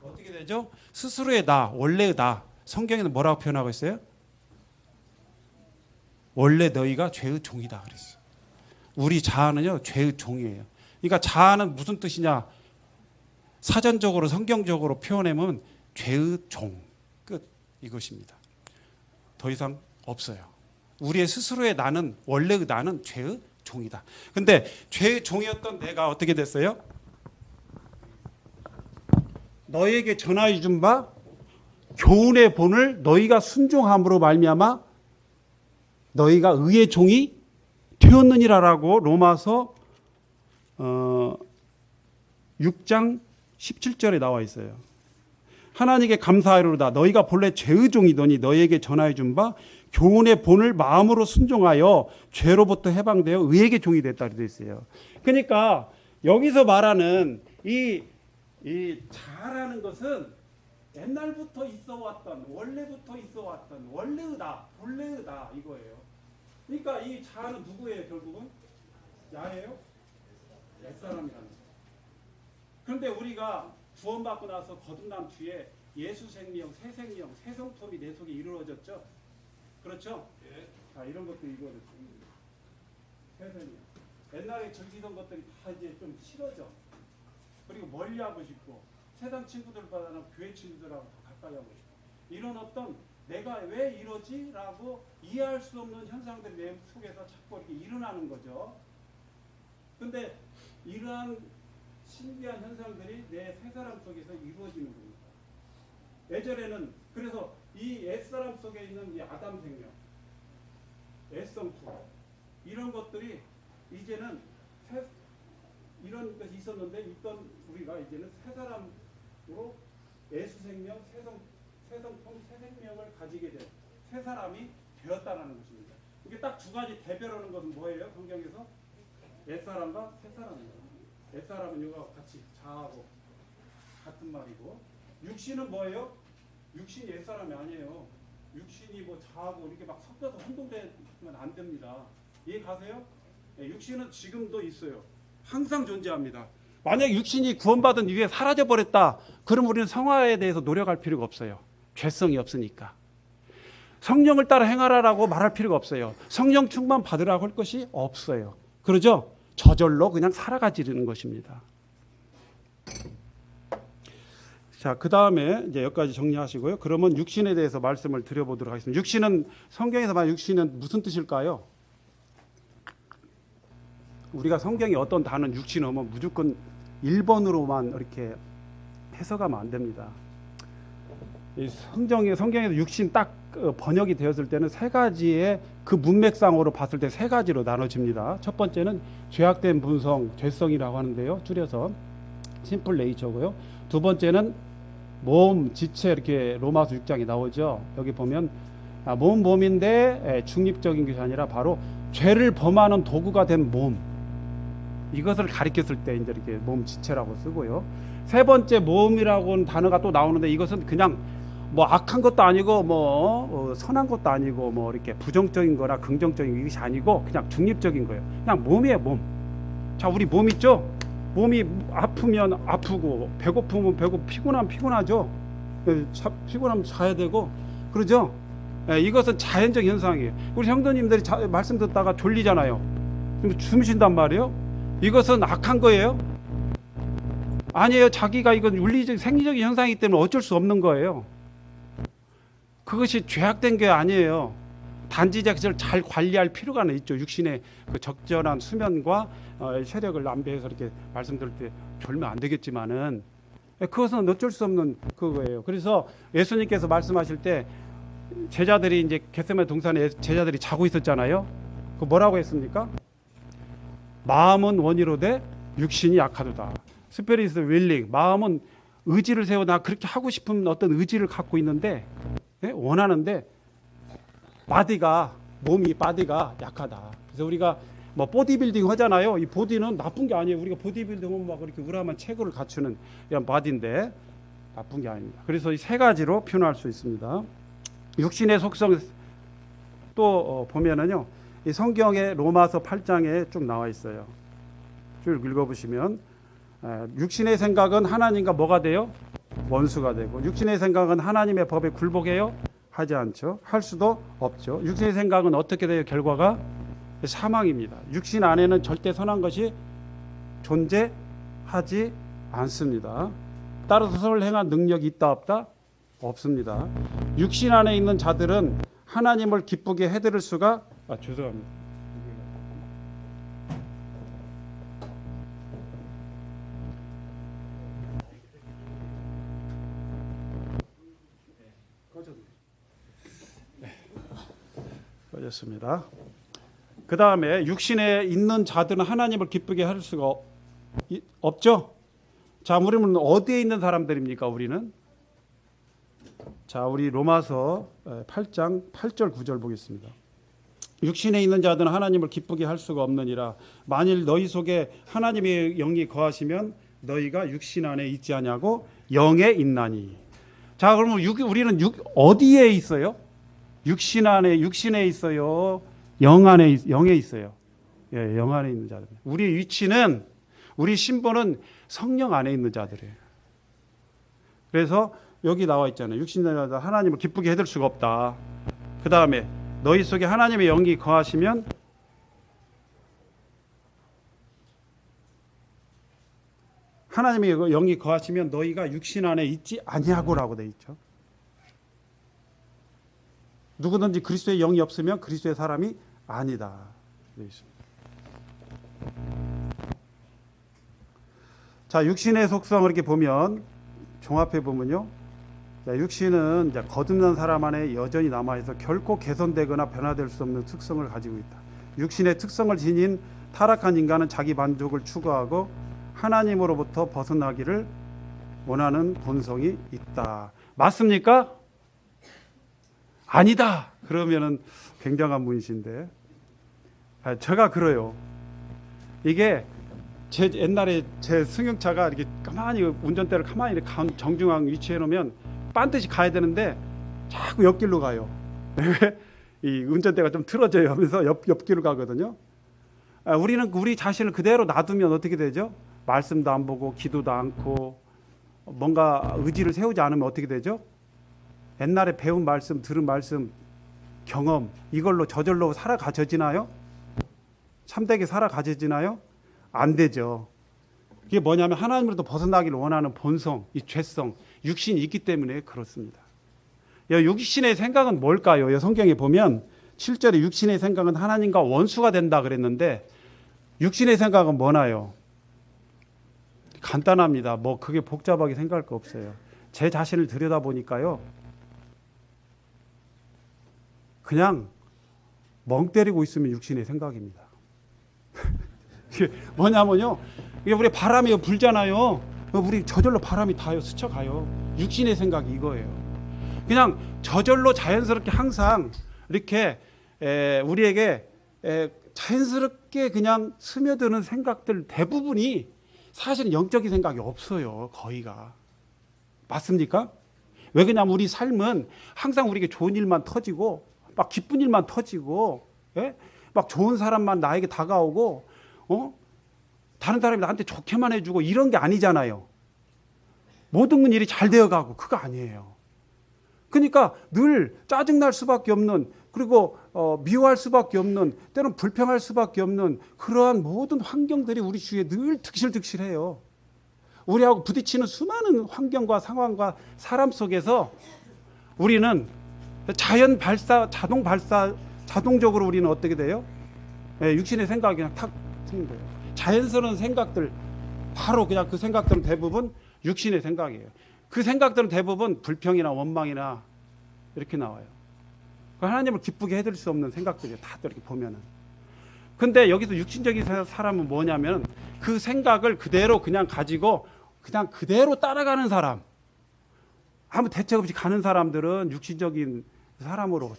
어떻게 되죠? 스스로의 나, 원래의 나. 성경에는 뭐라고 표현하고 있어요? 원래 너희가 죄의 종이다 그랬어요. 우리 자아는요 죄의 종이에요. 그러니까 자아는 무슨 뜻이냐? 사전적으로 성경적으로 표현하면 죄의 종 끝 이것입니다. 더 이상 없어요. 우리의 스스로의 나는 원래의 나는 죄의 종이다. 근데 죄의 종이었던 내가 어떻게 됐어요? 너에게 전하여 준 바 교훈의 본을 너희가 순종함으로 말미암아 너희가 의의 종이 되었느니라라고 로마서 6장 17절에 나와 있어요. 하나님께 감사하리로다. 너희가 본래 죄의 종이더니 너희에게 전하여 준 바 교훈의 본을 마음으로 순종하여 죄로부터 해방되어 의에게 종이 됐다 되어 있어요. 그러니까 여기서 말하는 이 자아라는 것은 옛날부터 있어왔던 원래부터 있어왔던 원래의다 본래의다 이거예요. 그러니까 이 자아는 누구예요? 결국은 야예요? 옛사람이라는 거예요. 그런데 우리가 구원받고 나서 거듭난 뒤에 예수 생명, 새 생명, 새 성품이 내 속에 이루어졌죠. 그렇죠? 예. 자, 이런 것도 이루어졌습니다. 새 생명. 옛날에 즐기던 것들이 다 이제 좀 싫어져. 그리고 멀리하고 싶고 세상 친구들보다는 교회 친구들하고 더 가까이 하고 싶고 이런 어떤 내가 왜 이러지? 라고 이해할 수 없는 현상들이 내 속에서 자꾸 이렇게 일어나는 거죠. 근데 이러한 신기한 현상들이 내 새 사람 속에서 이루어지는 겁니다. 예전에는 그래서 이 옛사람 속에 있는 이 아담 생명, 옛성품 이런 것들이 이제는 이런 것이 있었는데 있던 우리가 이제는 새 사람으로 예수 생명, 새 성품, 새 생명을 가지게 된 새 사람이 되었다는 것입니다. 이게 딱 두 가지 대별하는 것은 뭐예요? 성경에서 옛사람과 새사람이에요. 옛사람은 이거 같이 자하고 같은 말이고, 육신은 뭐예요? 육신이 옛사람이 아니에요. 육신이 뭐 자하고 이렇게 막 섞여서 혼동되면 안 됩니다. 이해 가세요? 네, 육신은 지금도 있어요. 항상 존재합니다. 만약 육신이 구원받은 이후에 사라져 버렸다, 그럼 우리는 성화에 대해서 노력할 필요가 없어요. 죄성이 없으니까. 성령을 따라 행하라라고 말할 필요가 없어요. 성령 충만 받으라고 할 것이 없어요. 그러죠? 저절로 그냥 살아가지는 것입니다. 자, 그 다음에 이제 여기까지 정리하시고요. 그러면 육신에 대해서 말씀을 드려보도록 하겠습니다. 육신은, 성경에서 말하는 육신은 무슨 뜻일까요? 우리가 성경에 어떤 단어 육신 하면 무조건 1번으로만 이렇게 해석하면 안 됩니다. 이 성경에서 육신 딱 번역이 되었을 때는 세 가지의 그 문맥상으로 봤을 때 세 가지로 나눠집니다. 첫 번째는 죄악된 본성, 죄성이라고 하는데요. 줄여서 심플 네이처고요. 두 번째는 몸, 지체, 이렇게 로마서 6장에 나오죠. 여기 보면 몸인데 중립적인 것이 아니라 바로 죄를 범하는 도구가 된 몸, 이것을 가리켰을 때 이제 이렇게 몸 지체라고 쓰고요. 세 번째 몸이라고 하는 단어가 또 나오는데, 이것은 그냥 뭐 악한 것도 아니고 뭐 선한 것도 아니고 뭐 이렇게 부정적인 거나 긍정적인 것이 아니고 그냥 중립적인 거예요. 그냥 몸이에요, 몸. 자, 우리 몸 있죠? 몸이 아프면 아프고 배고프면 배고프고 피곤하면 피곤하죠. 피곤하면 자야 되고 그러죠. 이것은 자연적 현상이에요. 우리 성도님들이 말씀 듣다가 졸리잖아요. 주무신단 말이에요. 이것은 악한 거예요? 아니에요. 자기가 이건 윤리적 생리적인 현상이기 때문에 어쩔 수 없는 거예요. 그것이 죄악된 게 아니에요. 단지 그것을 잘 관리할 필요가 있죠. 육신의 그 적절한 수면과 체력을 낭비해서 이렇게 말씀드릴 때 졸면 안 되겠지만은, 그것은 어쩔 수 없는 그거예요. 그래서 예수님께서 말씀하실 때 제자들이 이제 겟세마네 동산에 제자들이 자고 있었잖아요. 그 뭐라고 했습니까? 마음은 원이로되 육신이 약하도다. 스피릿 윌링, 마음은 의지를 세워 나 그렇게 하고 싶은 어떤 의지를 갖고 있는데, 원하는데 바디가 약하다. 그래서 우리가 뭐 보디빌딩 하잖아요. 이 보디는 나쁜 게 아니에요. 우리가 보디빌딩 하면 막 이렇게 우람한 체구를 갖추는 이런 바디인데 나쁜 게 아닙니다. 그래서 이 세 가지로 표현할 수 있습니다. 육신의 속성 또 보면은요, 이 성경의 로마서 8장에 쭉 나와 있어요. 쭉 읽어보시면 육신의 생각은 하나님과 뭐가 돼요? 원수가 되고, 육신의 생각은 하나님의 법에 굴복해요? 하지 않죠. 할 수도 없죠. 육신의 생각은 어떻게 돼요? 결과가 사망입니다. 육신 안에는 절대 선한 것이 존재하지 않습니다. 따라서 선을 행한 능력이 있다 없다? 없습니다. 육신 안에 있는 자들은 하나님을 기쁘게 해드릴 수가 죄송합니다. 꺼졌습니다. 그 다음에 육신에 있는 자들은 하나님을 기쁘게 할 수가 없죠. 자, 우리는 어디에 있는 사람들입니까? 우리는 자, 우리 로마서 8장 8절 9절 보겠습니다. 육신에 있는 자들은 하나님을 기쁘게 할 수가 없느니라. 만일 너희 속에 하나님의 영이 거하시면 너희가 육신 안에 있지 아니하고 영에 있나니. 자, 그러면 우리는 어디에 있어요? 육신에 있어요? 영에 있어요. 예, 영 안에 있는 자들. 우리 위치는, 우리 신분은 성령 안에 있는 자들이에요. 그래서 여기 나와 있잖아요. 육신의 자들 하나님을 기쁘게 해줄 수가 없다. 그 다음에 너희 속에 하나님의 영이 거하시면 하나님의 영이 거하시면 너희가 육신 안에 있지 아니하고라고 돼 있죠. 누구든지 그리스도의 영이 없으면 그리스도의 사람이 아니다. 자, 육신의 속성을 이렇게 보면, 종합해 보면요, 자, 육신은 이제 거듭난 사람 안에 여전히 남아있어 결코 개선되거나 변화될 수 없는 특성을 가지고 있다. 육신의 특성을 지닌 타락한 인간은 자기 만족을 추구하고 하나님으로부터 벗어나기를 원하는 본성이 있다. 맞습니까? 아니다. 그러면은 굉장한 분이신데 제가 그래요. 이게 제 옛날에 제 승용차가 이렇게 가만히 운전대를 가만히 이렇게 정중앙 위치해 놓으면 반드시 가야 되는데 자꾸 옆길로 가요. 왜? 이 운전대가 좀 틀어져요 하면서 옆길로 가거든요. 우리는 우리 자신을 그대로 놔두면 어떻게 되죠? 말씀도 안 보고 기도도 않고 뭔가 의지를 세우지 않으면 어떻게 되죠? 옛날에 배운 말씀, 들은 말씀, 경험 이걸로 저절로 살아가져지나요? 참되게 살아가져지나요? 안 되죠. 이게 뭐냐면 하나님으로부터 벗어나기를 원하는 본성, 이 죄성, 육신이 있기 때문에 그렇습니다. 육신의 생각은 뭘까요? 성경에 보면 7절에 육신의 생각은 하나님과 원수가 된다 그랬는데 육신의 생각은 뭐나요? 간단합니다. 뭐 그게 복잡하게 생각할 거 없어요. 제 자신을 들여다보니까요. 그냥 멍 때리고 있으면 육신의 생각입니다. 이게 뭐냐면요. 이게 우리 바람이 불잖아요. 우리 저절로 바람이 닿아요. 스쳐가요. 육신의 생각이 이거예요. 그냥 저절로 자연스럽게 항상 이렇게 우리에게 자연스럽게 그냥 스며드는 생각들 대부분이 사실은 영적인 생각이 없어요. 거의가. 맞습니까? 왜 그러냐면 우리 삶은 항상 우리에게 좋은 일만 터지고 막 기쁜 일만 터지고 막 좋은 사람만 나에게 다가오고 다른 사람이 나한테 좋게만 해주고 이런 게 아니잖아요. 모든 일이 잘 되어가고 그거 아니에요. 그러니까 늘 짜증날 수밖에 없는 그리고 미워할 수밖에 없는 때로는 불평할 수밖에 없는 그러한 모든 환경들이 우리 주위에 늘 득실득실해요. 우리하고 부딪히는 수많은 환경과 상황과 사람 속에서 우리는 자연 발사, 자동 발사, 자동적으로 우리는 어떻게 돼요? 육신의 생각이 그냥 탁 생겨요. 자연스러운 생각들, 바로 그냥 그 생각들은 대부분 육신의 생각이에요. 그 생각들은 대부분 불평이나 원망이나 이렇게 나와요. 하나님을 기쁘게 해드릴 수 없는 생각들이에요. 다들 이렇게 보면은. 근데 여기서 육신적인 사람은 뭐냐면 그 생각을 그대로 그냥 가지고 그냥 그대로 따라가는 사람, 아무 대책 없이 가는 사람들은 육신적인 사람으로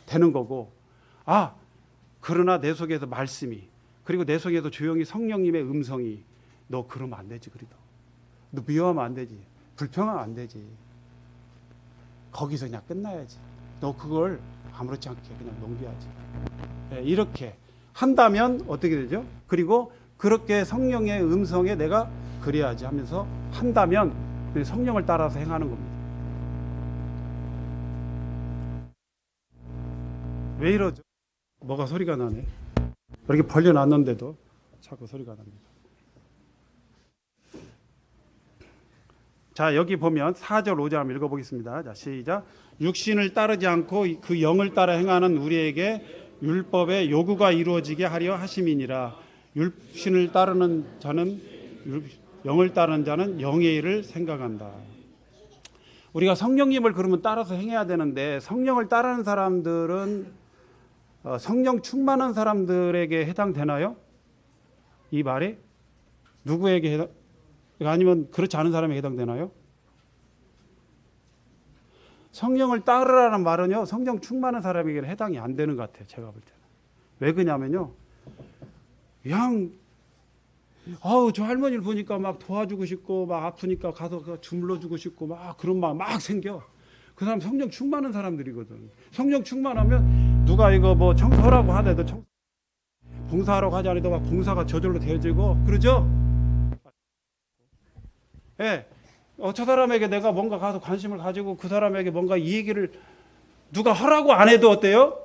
되는 거고, 그러나 내 속에서 말씀이, 그리고 내 속에서 조용히 성령님의 음성이, 너 그러면 안 되지, 그래도 너 미워하면 안 되지, 불평하면 안 되지, 거기서 그냥 끝나야지, 너 그걸 아무렇지 않게 그냥 넘겨야지. 이렇게 한다면 어떻게 되죠? 그리고 그렇게 성령의 음성에 내가 그래야지 하면서 한다면 성령을 따라서 행하는 겁니다. 왜 이러죠? 뭐가 소리가 나네. 이렇게 벌려놨는데도 자꾸 소리가 납니다. 자, 여기 보면 4절 5절 한번 읽어보겠습니다. 자, 시작. 육신을 따르지 않고 그 영을 따라 행하는 우리에게 율법의 요구가 이루어지게 하려 하심이니라. 육신을 따르는 자는 영을 따르는 자는 영의 일을 생각한다. 우리가 성령님을 그러면 따라서 행해야 되는데 성령을 따르는 사람들은 성령 충만한 사람들에게 해당되나요? 이 말이 누구에게 해당? 아니면 그렇지 않은 사람에게 해당되나요? 성령을 따르라는 말은요, 성령 충만한 사람에게는 해당이 안 되는 것 같아요. 제가 볼 때는. 왜 그러냐면요, 그냥 저 할머니를 보니까 막 도와주고 싶고 막 아프니까 가서 주물러주고 싶고 막 그런 마음 막 생겨. 그 사람 성령 충만한 사람들이거든. 성령 충만하면 누가 이거 뭐 청소하라고 하더라도 봉사하라고 하지 않아도 막 봉사가 저절로 되어지고 그러죠? 예. 저 사람에게 내가 뭔가 가서 관심을 가지고 그 사람에게 뭔가 이 얘기를 누가 하라고 안 해도 어때요?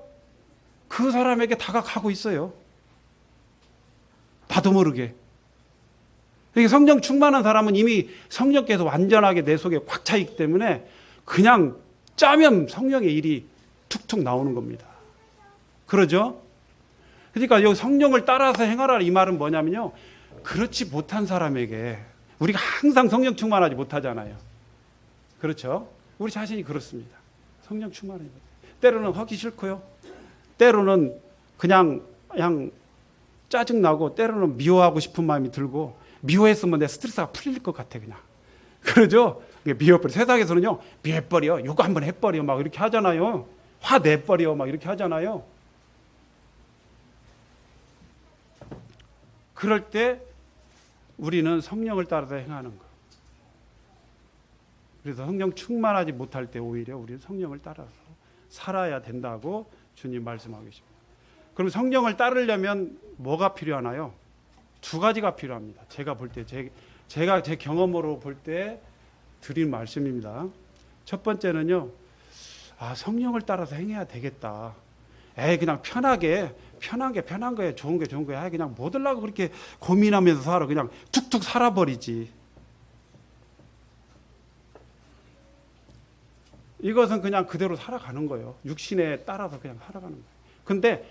그 사람에게 다가가고 있어요. 나도 모르게. 성령 충만한 사람은 이미 성령께서 완전하게 내 속에 꽉 차 있기 때문에 그냥 짜면 성령의 일이 툭툭 나오는 겁니다. 그러죠? 그러니까 여기 성령을 따라서 행하라 이 말은 뭐냐면요, 그렇지 못한 사람에게, 우리가 항상 성령 충만하지 못하잖아요. 그렇죠? 우리 자신이 그렇습니다. 성령 충만해요. 때로는 하기 싫고요. 때로는 그냥 짜증나고, 때로는 미워하고 싶은 마음이 들고, 미워했으면 내 스트레스가 풀릴 것 같아 그냥. 그러죠? 미워버려. 세상에서는요, 미워해버려, 요거 한번 해버려 막 이렇게 하잖아요. 화 내버려 막 이렇게 하잖아요. 그럴 때 우리는 성령을 따라서 행하는 거. 그래서 성령 충만하지 못할 때 오히려 우리는 성령을 따라서 살아야 된다고 주님 말씀하고 계십니다. 그럼 성령을 따르려면 뭐가 필요하나요? 두 가지가 필요합니다. 제가 볼 때, 제가 제 경험으로 볼 때 드린 말씀입니다. 첫 번째는요, 성령을 따라서 행해야 되겠다. 그냥 편한 거에 좋은 게 좋은 거야. 그냥 뭐 들라고 그렇게 고민하면서 살아. 그냥 툭툭 살아버리지. 이것은 그냥 그대로 살아가는 거예요. 육신에 따라서 그냥 살아가는 거예요. 근데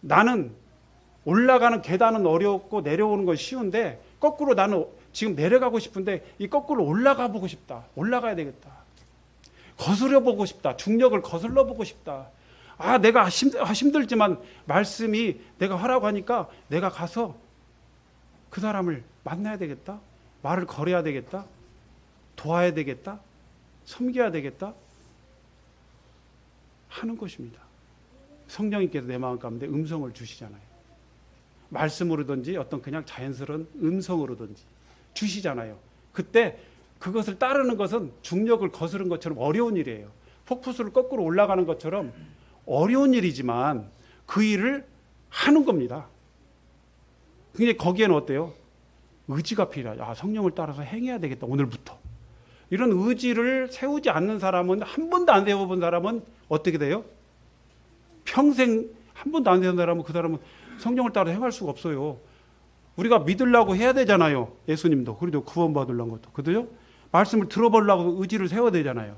나는 올라가는 계단은 어렵고 내려오는 건 쉬운데 거꾸로 나는 지금 내려가고 싶은데 이 거꾸로 올라가 보고 싶다. 올라가야 되겠다. 거스려 보고 싶다. 중력을 거슬러 보고 싶다. 내가 힘들지만 말씀이 내가 하라고 하니까 내가 가서 그 사람을 만나야 되겠다. 말을 걸어야 되겠다. 도와야 되겠다. 섬겨야 되겠다. 하는 것입니다. 성령님께서 내 마음 가운데 음성을 주시잖아요. 말씀으로든지 어떤 그냥 자연스러운 음성으로든지 주시잖아요. 그때 그것을 따르는 것은 중력을 거스른 것처럼 어려운 일이에요. 폭포수를 거꾸로 올라가는 것처럼 어려운 일이지만 그 일을 하는 겁니다. 근데 거기에는 어때요? 의지가 필요하죠. 성령을 따라서 행해야 되겠다. 오늘부터. 이런 의지를 세우지 않는 사람은, 한 번도 안 세워본 사람은 어떻게 돼요? 평생 한 번도 안 세운 사람은 그 사람은 성령을 따라 행할 수가 없어요. 우리가 믿으려고 해야 되잖아요. 예수님도. 그래도 구원받으려는 것도. 그죠? 말씀을 들어보려고 의지를 세워야 되잖아요.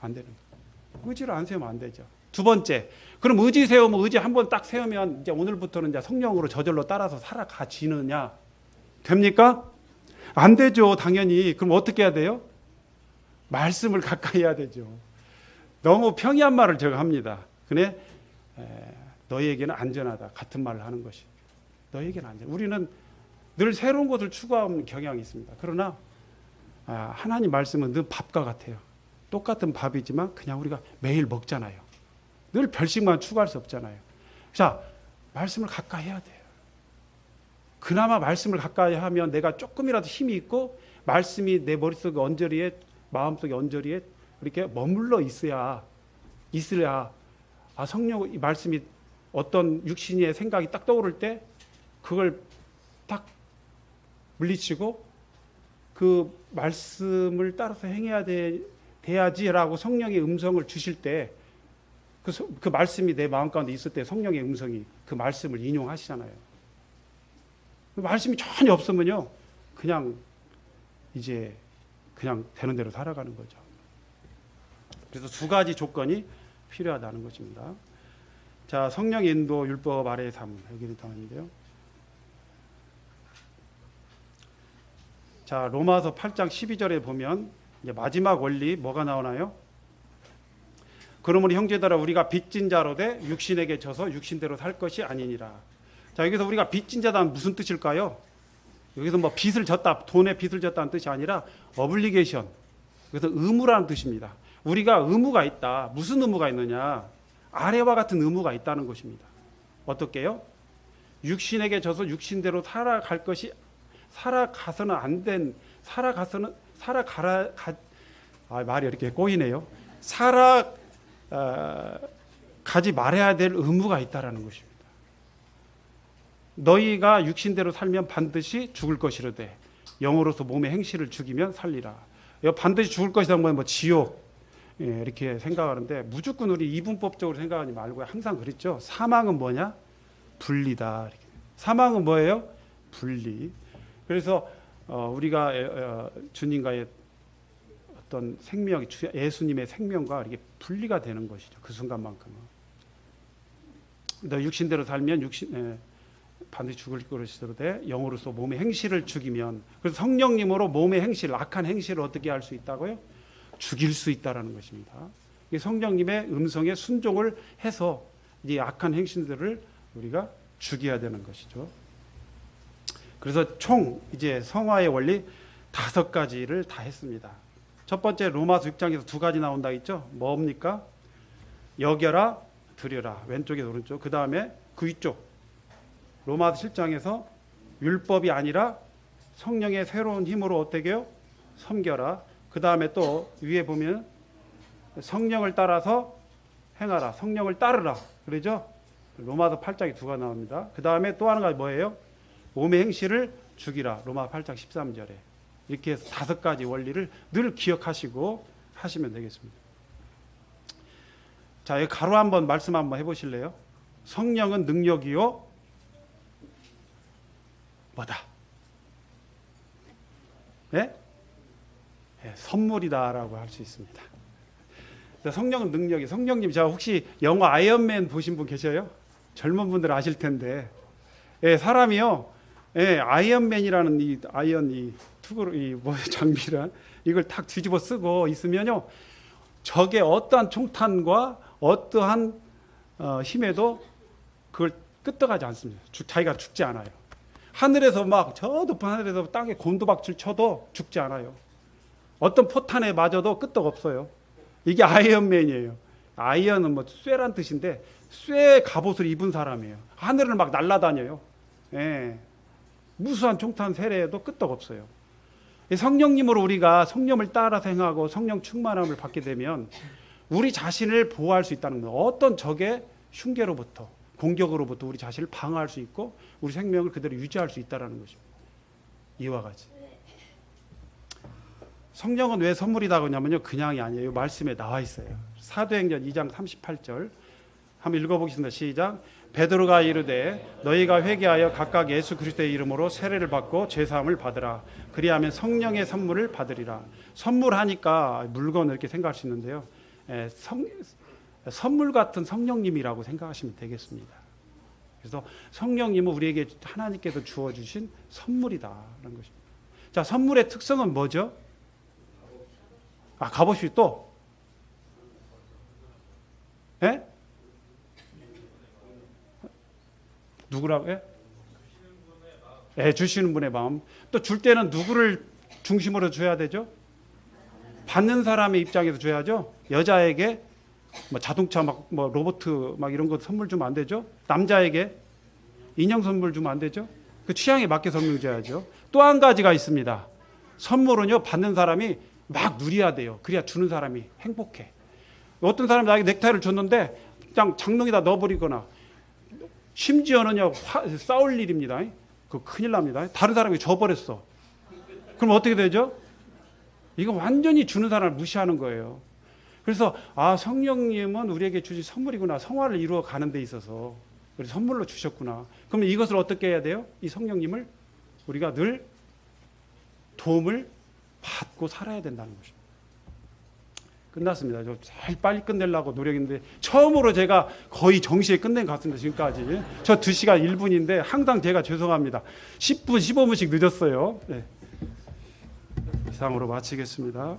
안 되는 거예요. 의지를 안 세우면 안 되죠. 두 번째, 그럼 의지 세우면 의지 한 번 딱 세우면 이제 오늘부터는 이제 성령으로 저절로 따라서 살아가지느냐? 됩니까? 안 되죠. 당연히. 그럼 어떻게 해야 돼요? 말씀을 가까이 해야 되죠. 너무 평이한 말을 제가 합니다. 근데 너희에게는 안전하다. 같은 말을 하는 것이. 너희에게는 안전. 우리는 늘 새로운 것을 추구하는 경향이 있습니다. 그러나 하나님 말씀은 늘 밥과 같아요. 똑같은 밥이지만 그냥 우리가 매일 먹잖아요. 늘 별식만 추구할 수 없잖아요. 자, 말씀을 가까이 해야 돼요. 그나마 말씀을 가까이 하면 내가 조금이라도 힘이 있고 말씀이 내 머릿속 언저리에, 마음속 언저리에 이렇게 머물러 있어야 성령 이 말씀이 어떤 육신의 생각이 딱 떠오를 때 그걸 딱 물리치고 그 말씀을 따라서 행해야 돼야지라고 성령의 음성을 주실 때 그 말씀이 내 마음 가운데 있을 때 성령의 음성이 그 말씀을 인용하시잖아요. 그 말씀이 전혀 없으면요, 그냥 되는 대로 살아가는 거죠. 그래서 두 가지 조건이 필요하다는 것입니다. 자, 성령 인도 율법 아래의 삶, 여기를 당하는데요. 자, 로마서 8장 12절에 보면 이제 마지막 원리 뭐가 나오나요? 그러므로 형제들아 우리가 빚진 자로 돼 육신에게 져서 육신대로 살 것이 아니니라. 자, 여기서 우리가 빚진 자다는 무슨 뜻일까요? 여기서 뭐 빚을 졌다, 돈에 빚을 졌다는 뜻이 아니라 어블리게이션. 그래서 의무라는 뜻입니다. 우리가 의무가 있다. 무슨 의무가 있느냐? 아래와 같은 의무가 있다는 것입니다. 어떻게요? 육신에게 져서 육신대로 살아갈 것이 살아가서는 안 된, 말이 이렇게 꼬이네요. 가지 말아야 될 의무가 있다라는 것입니다. 너희가 육신대로 살면 반드시 죽을 것이로되 영으로서 몸의 행실을 죽이면 살리라. 반드시 죽을 것이라는 건 뭐 지옥 이렇게 생각하는데 무조건 우리 이분법적으로 생각하지 말고 항상 그랬죠. 사망은 뭐냐? 분리다. 이렇게. 사망은 뭐예요? 분리. 그래서 우리가 주님과의 어떤 생명, 예수님의 생명과 이렇게 분리가 되는 것이죠. 그 순간만큼은. 너 육신대로 살면 반드시 죽을 것이로 돼 영으로서 몸의 행실을 죽이면, 그래서 성령님으로 몸의 행실, 악한 행실을 어떻게 할 수 있다고요? 죽일 수 있다라는 것입니다. 성령님의 음성에 순종을 해서 이 악한 행실들을 우리가 죽여야 되는 것이죠. 그래서 총 이제 성화의 원리 5가지를 다 했습니다. 첫 번째 로마서 6장에서 2가지 나온다 했죠. 뭡니까? 여겨라 드려라. 왼쪽에서 오른쪽. 그 다음에 그 위쪽 로마서 7장에서 율법이 아니라 성령의 새로운 힘으로 어떻게 해요? 섬겨라. 그 다음에 또 위에 보면 성령을 따라서 행하라. 성령을 따르라. 그러죠? 로마서 8장에 두가 나옵니다. 그 다음에 또 하나가 뭐예요? 몸의 행실을 죽이라. 로마 8장 13절에. 이렇게 해서 5가지 원리를 늘 기억하시고 하시면 되겠습니다. 자, 여기 가로 한번 말씀 한번 해보실래요? 성령은 능력이요 뭐다? 네? 네, 선물이다라고 할 수 있습니다. 성령은 능력이. 성령님, 제가 혹시 영화 아이언맨 보신 분 계셔요? 젊은 분들 아실 텐데, 예, 사람이요, 예, 아이언맨이라는 이 아이언 이 투구 이 뭐 장비란 이걸 탁 뒤집어 쓰고 있으면요, 적의 어떠한 총탄과 어떠한 힘에도 그걸 끄떡하지 않습니다. 자기가 죽지 않아요. 하늘에서 막 저 높은 하늘에서 땅에 곤두박질 쳐도 죽지 않아요. 어떤 포탄에 맞아도 끄떡 없어요. 이게 아이언맨이에요. 아이언은 뭐 쇠란 뜻인데 쇠 갑옷을 입은 사람이에요. 하늘을 막 날아다녀요. 예. 무수한 총탄 세례에도 끄떡 없어요. 성령님으로 우리가 성령을 따라서 행하고 성령 충만함을 받게 되면 우리 자신을 보호할 수 있다는 거예요. 어떤 적의 흉계로부터, 공격으로부터 우리 자신을 방어할 수 있고 우리 생명을 그대로 유지할 수 있다는 것입니다. 이와 같이. 성령은 왜 선물이다 그러냐면요, 그냥이 아니에요. 말씀에 나와 있어요. 사도행전 2장 38절 한번 읽어보겠습니다. 시작. 베드로가 이르되 너희가 회개하여 각각 예수 그리스도의 이름으로 세례를 받고 죄사함을 받으라. 그리하면 성령의 선물을 받으리라. 선물하니까 물건 이렇게 생각할 수 있는데요, 선물 같은 성령님이라고 생각하시면 되겠습니다. 그래서 성령님은 우리에게 하나님께서 주어주신 선물이다라는 것입니다. 자, 선물의 특성은 뭐죠? 갑옷이 또? 예? 누구라고? 예, 주시는 분의 마음. 또 줄 때는 누구를 중심으로 줘야 되죠? 받는 사람의 입장에서 줘야죠. 여자에게 뭐 자동차 뭐 로봇 이런 거 선물 주면 안 되죠. 남자에게 인형 선물 주면 안 되죠. 그 취향에 맞게 선물 줘야죠. 또 한 가지가 있습니다. 선물은요, 받는 사람이 막 누려야 돼요. 그래야 주는 사람이 행복해. 어떤 사람이 나에게 넥타이를 줬는데 그냥 장롱에다 넣어버리거나, 심지어는요, 싸울 일입니다. 그 큰일 납니다. 다른 사람이 줘버렸어. 그럼 어떻게 되죠? 이거 완전히 주는 사람을 무시하는 거예요. 그래서 성령님은 우리에게 주신 선물이구나. 성화를 이루어 가는 데 있어서 우리 선물로 주셨구나. 그러면 이것을 어떻게 해야 돼요? 이 성령님을 우리가 늘 도움을 받고 살아야 된다는 것입니다. 끝났습니다. 저 제일 빨리 끝내려고 노력했는데 처음으로 제가 거의 정시에 끝낸 것 같습니다. 지금까지. 저 2시간 1분인데 항상 제가 죄송합니다. 10분, 15분씩 늦었어요. 네. 이상으로 마치겠습니다.